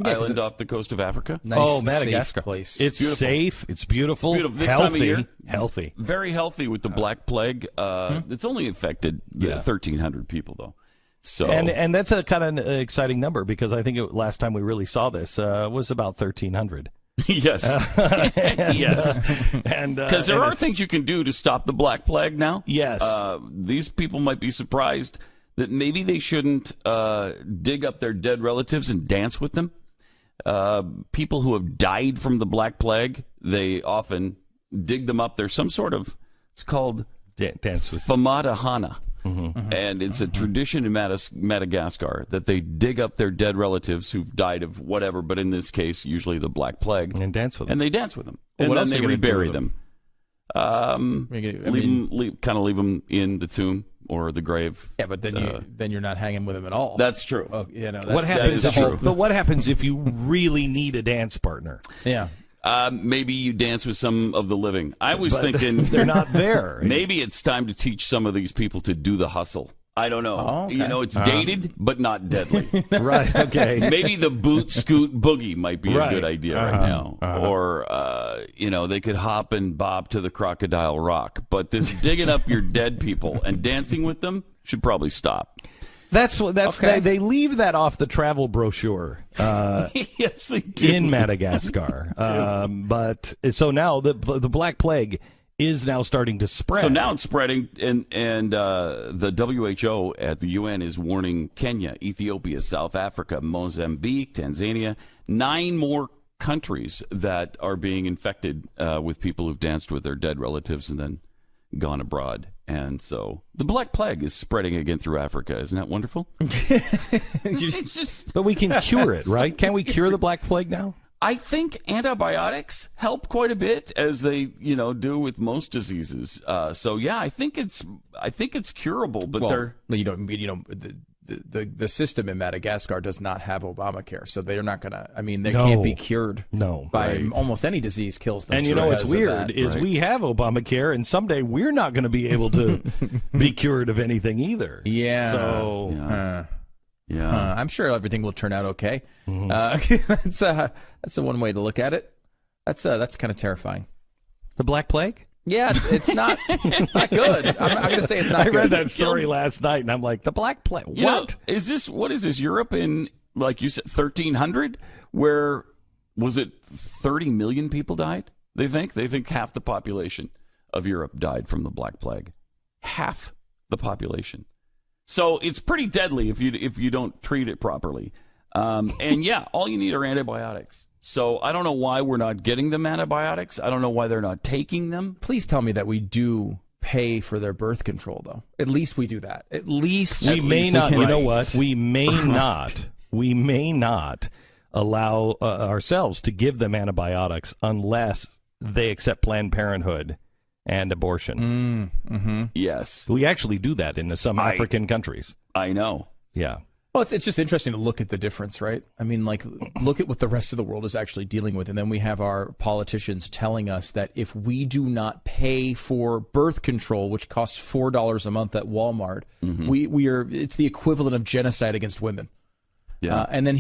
island off the coast of Africa. Nice, Madagascar place. It's beautiful. Safe. It's beautiful. This healthy. Time of year, healthy. Very healthy with the Black Plague. It's only affected 1,300 people though. So and that's a kind of exciting number because I think last time we really saw this was about 1,300. Yes. Yes. And because there are things you can do to stop the Black Plague now. Yes. These people might be surprised that maybe they shouldn't dig up their dead relatives and dance with them. People who have died from the Black Plague, they often dig them up. There's some sort of, it's called dance with Famadahana. And it's a tradition in Madagascar that they dig up their dead relatives who've died of whatever, but in this case, usually the Black Plague. And dance with them. And they dance with them. Well, And what then else they are you gonna do rebury with them. Kind of leave them in the tomb or the grave. Yeah, but then you're not hanging with them at all. That's true. What happens? But what happens if you really need a dance partner? Yeah. Maybe you dance with some of the living. I was thinking they're not there. Maybe it's time to teach some of these people to do the hustle. I don't know. Oh, okay. You know, it's dated, but not deadly. Right, okay. Maybe the boot, scoot, boogie might be a good idea right now. Or, they could hop and bob to the Crocodile Rock. But this digging up your dead people and dancing with them should probably stop. That's Okay. they leave that off the travel brochure. Yes, they do. In Madagascar. But so now the Black Plague is now starting to spread. So now it's spreading, and the WHO at the UN is warning Kenya, Ethiopia, South Africa, Mozambique, Tanzania, 9 more countries that are being infected with people who've danced with their dead relatives and then gone abroad. And so the Black Plague is spreading again through Africa. Isn't that wonderful? But we can cure it, right? Can't we cure the Black Plague now? I think antibiotics help quite a bit, as they do with most diseases. So yeah, I think it's curable. But the system in Madagascar does not have Obamacare, so they're not gonna. I mean, they No. can't be cured. No. By almost any disease kills them. And so what's because of weird that, is right? we have Obamacare, and someday we're not going to be able to be cured of anything either. Yeah. So I'm sure everything will turn out okay. That's a one way to look at it. That's kind of terrifying. The Black Plague? Yeah, it's not good. I'm going to say it's not good. I read that story last night, and I'm like, the Black Plague? What? What is this? Europe in, like you said, 1300? Where, was it 30 million people died? They think half the population of Europe died from the Black Plague. Half the population. So it's pretty deadly if you don't treat it properly. And yeah, all you need are antibiotics. So I don't know why we're not getting them antibiotics. I don't know why they're not taking them. Please tell me that we do pay for their birth control, though. At least we do that. At least we may not. Right. You know what? We may not. We may not allow ourselves to give them antibiotics unless they accept Planned Parenthood and abortion. Yes. We actually do that in some African countries. I know. Yeah. Well, it's just interesting to look at the difference, right? I mean, like, look at what the rest of the world is actually dealing with, and then we have our politicians telling us that if we do not pay for birth control, which costs $4 a month at Walmart, it's the equivalent of genocide against women. Yeah. And then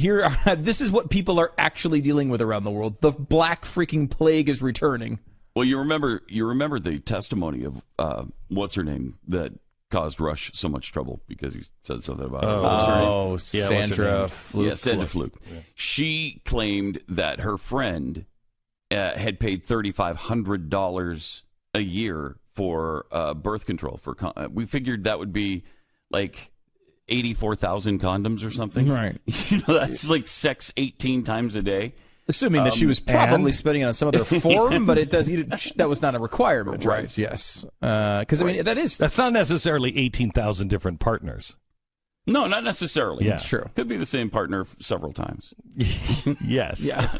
this is what people are actually dealing with around the world. The Black freaking Plague is returning. Well, you remember the testimony of what's her name that caused Rush so much trouble because he said something about Sandra Fluke. Yeah, Sandra Fluke. Yeah. She claimed that her friend had paid $3,500 a year for birth control. We figured that would be like 84,000 condoms or something. Right. That's like sex 18 times a day. Assuming that she was probably spending it on some other form, but that was not a requirement, right? Yes. Because, I mean, that's not necessarily 18,000 different partners. No, not necessarily. Yeah. It's true. Could be the same partner several times. Yes. Yeah.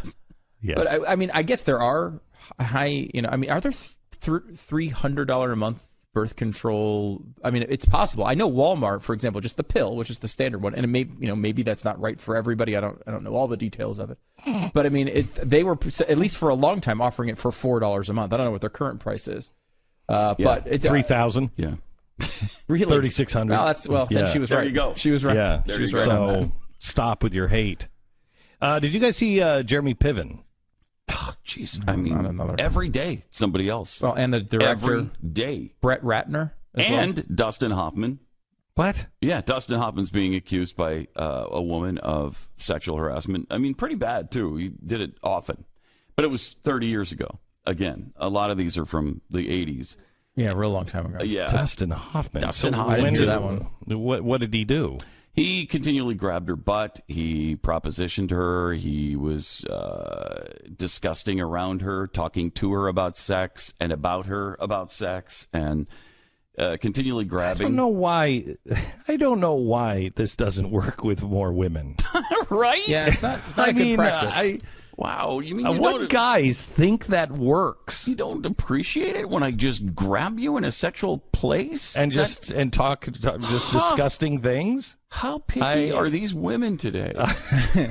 Yes. But, I mean, I guess there are high, are there $300 a month birth control? I mean, it's possible. I know Walmart, for example, just the pill, which is the standard one, and it maybe that's not right for everybody. I don't know all the details of it, but I mean, they were at least for a long time offering it for $4 a month. I don't know what their current price is, but it's $3,000. Yeah, really 3,600. Then she was right. There you go. She was right. Yeah, she was right. So stop with your hate. Did you guys see Jeremy Piven? Oh, jeez. I mean, every day, somebody else. Well, and the director, every day. Brett Ratner, and Dustin Hoffman. What? Yeah, Dustin Hoffman's being accused by a woman of sexual harassment. I mean, pretty bad, too. He did it often. But it was 30 years ago. Again, a lot of these are from the 80s. Yeah, a real long time ago. Yeah. Dustin Hoffman. Dustin So Hoffman. I didn't do that one. What did he do? He continually grabbed her butt. He propositioned her. He was disgusting around her, talking to her about sex and about her about sex, and continually grabbing. I don't know why this doesn't work with more women. Right? Yeah, it's not a good practice. Wow, you mean What guys think that works? You don't appreciate it when I just grab you in a sexual place and talk disgusting things? How picky are these women today?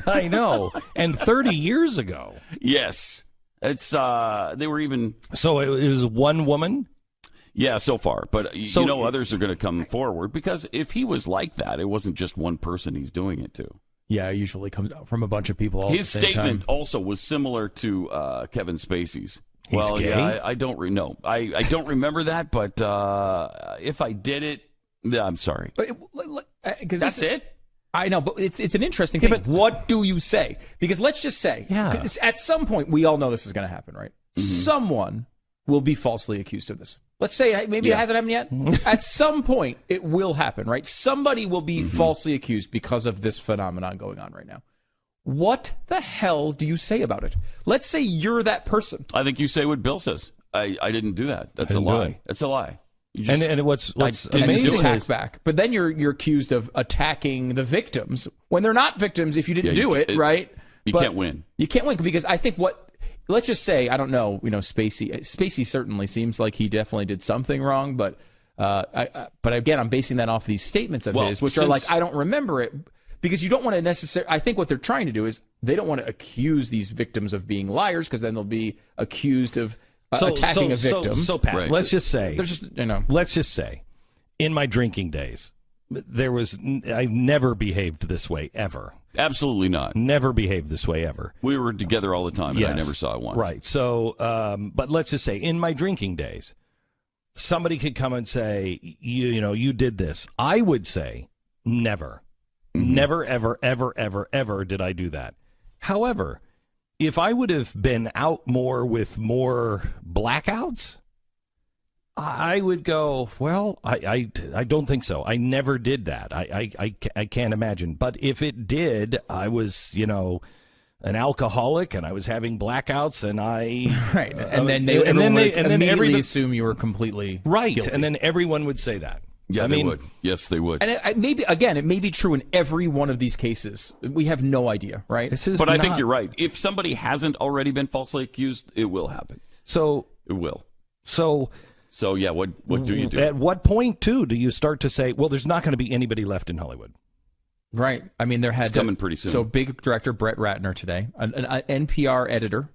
I know. And 30 years ago. Yes. It's they were even. So it was one woman? Yeah, so far. But others are going to come forward, because if he was like that, it wasn't just one person he's doing it to. Yeah, it usually comes from a bunch of people all His at the same statement time. also was similar to Kevin Spacey's. He's gay? Yeah, I don't know. I don't remember that, but if I did it, I'm sorry. That's it? I know, but it's an interesting thing. But what do you say? Because let's just say, at some point, we all know this is going to happen, right? Mm-hmm. Someone will be falsely accused of this. Let's say maybe it hasn't happened yet. At some point, it will happen, right? Somebody will be falsely accused because of this phenomenon going on right now. What the hell do you say about it? Let's say you're that person. I think you say what Bill says. I didn't do that. That's a lie. That's a lie. What's amazing attack back. But then you're accused of attacking the victims when they're not victims if you didn't do it, right? You can't win. You can't win because I think let's just say, I don't know, Spacey certainly seems like he definitely did something wrong, but again, I'm basing that off these statements of his, which are like, I don't remember it, because you don't want to necessarily, I think what they're trying to do is they don't want to accuse these victims of being liars, because then they'll be accused of attacking a victim. So Pat, let's just say, let's just say, in my drinking days, I've never behaved this way ever. Absolutely not. Never behaved this way ever. We were together all the time, and I never saw it once. Right. So, but let's just say, in my drinking days, somebody could come and say, you did this. I would say, never. Never, ever, ever, ever, ever did I do that. However, if I would have been out more with more blackouts, I would go, well, I don't think so. I never did that. I can't imagine. But if it did, I was, an alcoholic, and I was having blackouts, and right. And then they immediately assume you were completely guilty. And then everyone would say that. Yeah, they would. Yes, they would. And it may be true in every one of these cases. We have no idea, right? But I think you're right. If somebody hasn't already been falsely accused, it will happen. So it will. So yeah, what do you do? At what point, too, do you start to say, well, there's not going to be anybody left in Hollywood? Right. I mean, it's coming pretty soon. So big director Brett Ratner today, an NPR editor,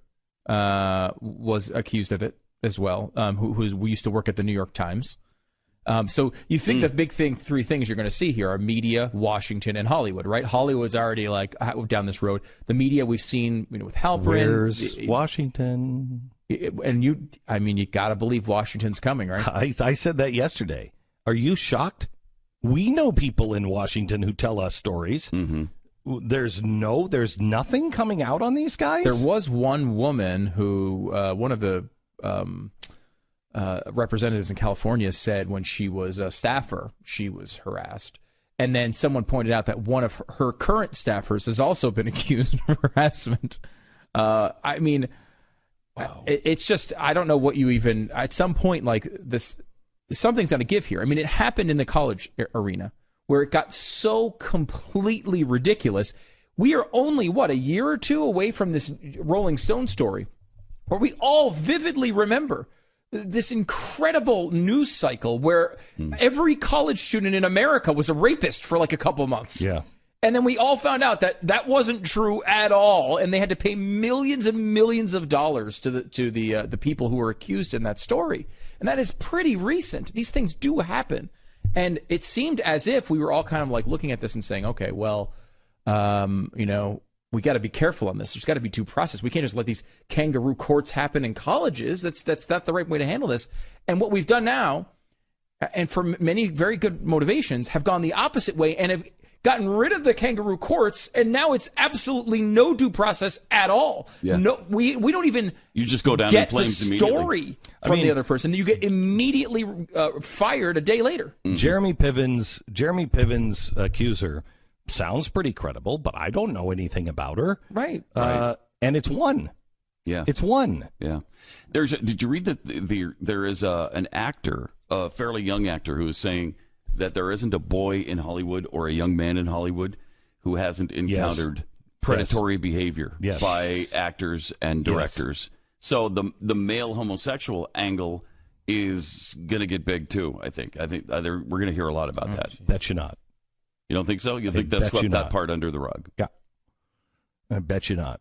was accused of it as well, who used to work at the New York Times. So you think the big three things you're going to see here are media, Washington, and Hollywood, right? Hollywood's already down this road. The media we've seen, with Halperin. Where's Washington? And you got to believe Washington's coming, right? I said that yesterday. Are you shocked? We know people in Washington who tell us stories. Mm-hmm. There's nothing coming out on these guys? There was one woman who, one of the representatives in California said when she was a staffer, she was harassed. And then someone pointed out that one of her current staffers has also been accused of harassment. Wow. It's just, I don't know what you even, at some point like this, something's going to give here. I mean, it happened in the college arena where it got so completely ridiculous. We are only, a year or two away from this Rolling Stone story where we all vividly remember this incredible news cycle where every college student in America was a rapist for like a couple months. Yeah. And then we all found out that that wasn't true at all, and they had to pay millions and millions of dollars to the people who were accused in that story. And that is pretty recent. These things do happen. And it seemed as if we were all kind of like looking at this and saying, okay, well, we got to be careful on this. There's got to be due process. We can't just let these kangaroo courts happen in colleges. That's not the right way to handle this. And what we've done now, and for many very good motivations, have gone the opposite way and have gotten rid of the kangaroo courts, and now it's absolutely no due process at all. Yeah. No, we don't even you just go down in get flames the immediately. story from the other person. You get immediately fired a day later. Mm-hmm. Jeremy Piven's accuser sounds pretty credible, but I don't know anything about her. Right. And it's one. Yeah. It's one. Yeah. Did you read that there is an actor, a fairly young actor, who is saying that there isn't a boy in Hollywood or a young man in Hollywood who hasn't encountered predatory behavior by actors and directors. So the male homosexual angle is going to get big too, I think. We're going to hear a lot about that. Bet you not. You don't think so? You think that's swept that part under the rug? Yeah. I bet you not.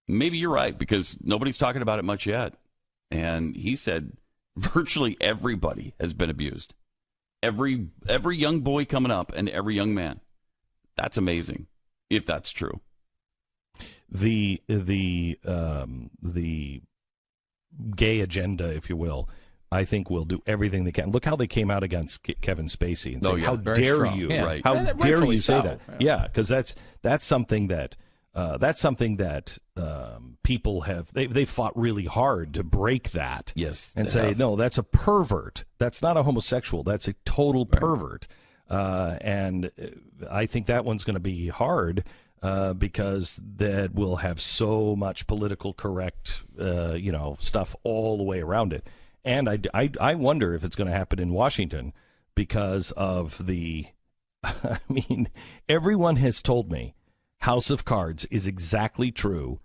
Maybe you're right, because nobody's talking about it much yet. And he said virtually everybody has been abused. Every young boy coming up and every young man. That's amazing, if that's true. The gay agenda, if you will, I think will do everything they can. Look how they came out against Kevin Spacey and say, "How dare you? Yeah. How dare you say so. that?" Yeah, because that's something that people have they fought really hard to break that. Yes, and say no, that's a pervert. That's not a homosexual. That's a total pervert. And I think that one's going to be hard because that will have so much political correct stuff all the way around it. And I wonder if it's going to happen in Washington because of the. I mean, everyone has told me House of Cards is exactly true,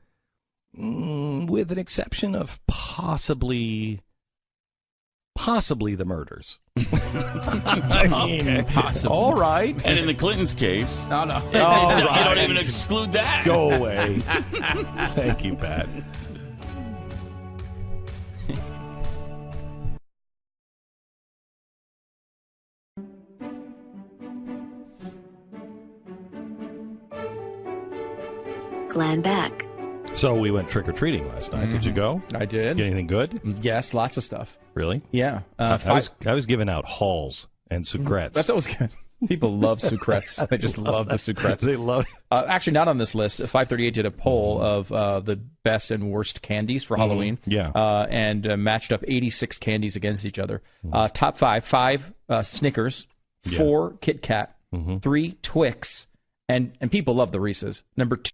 with an exception of possibly the murders. I mean, possibly. All right. And in the Clintons' case, no. You don't even exclude that. Go away. Thank you, Pat. Glenn Beck. So we went trick-or-treating last night. Did you go? I did. Get anything good? Yes, lots of stuff. Really? Yeah. I was giving out halls and sucrets. That's always good. People love sucrets. They just love the sucrets. They love actually, not on this list. 538 did a poll of the best and worst candies for Halloween. Yeah. And matched up 86 candies against each other. Top five Snickers, 4 Kit Kat, 3 Twix, and people love the Reese's. Number 2.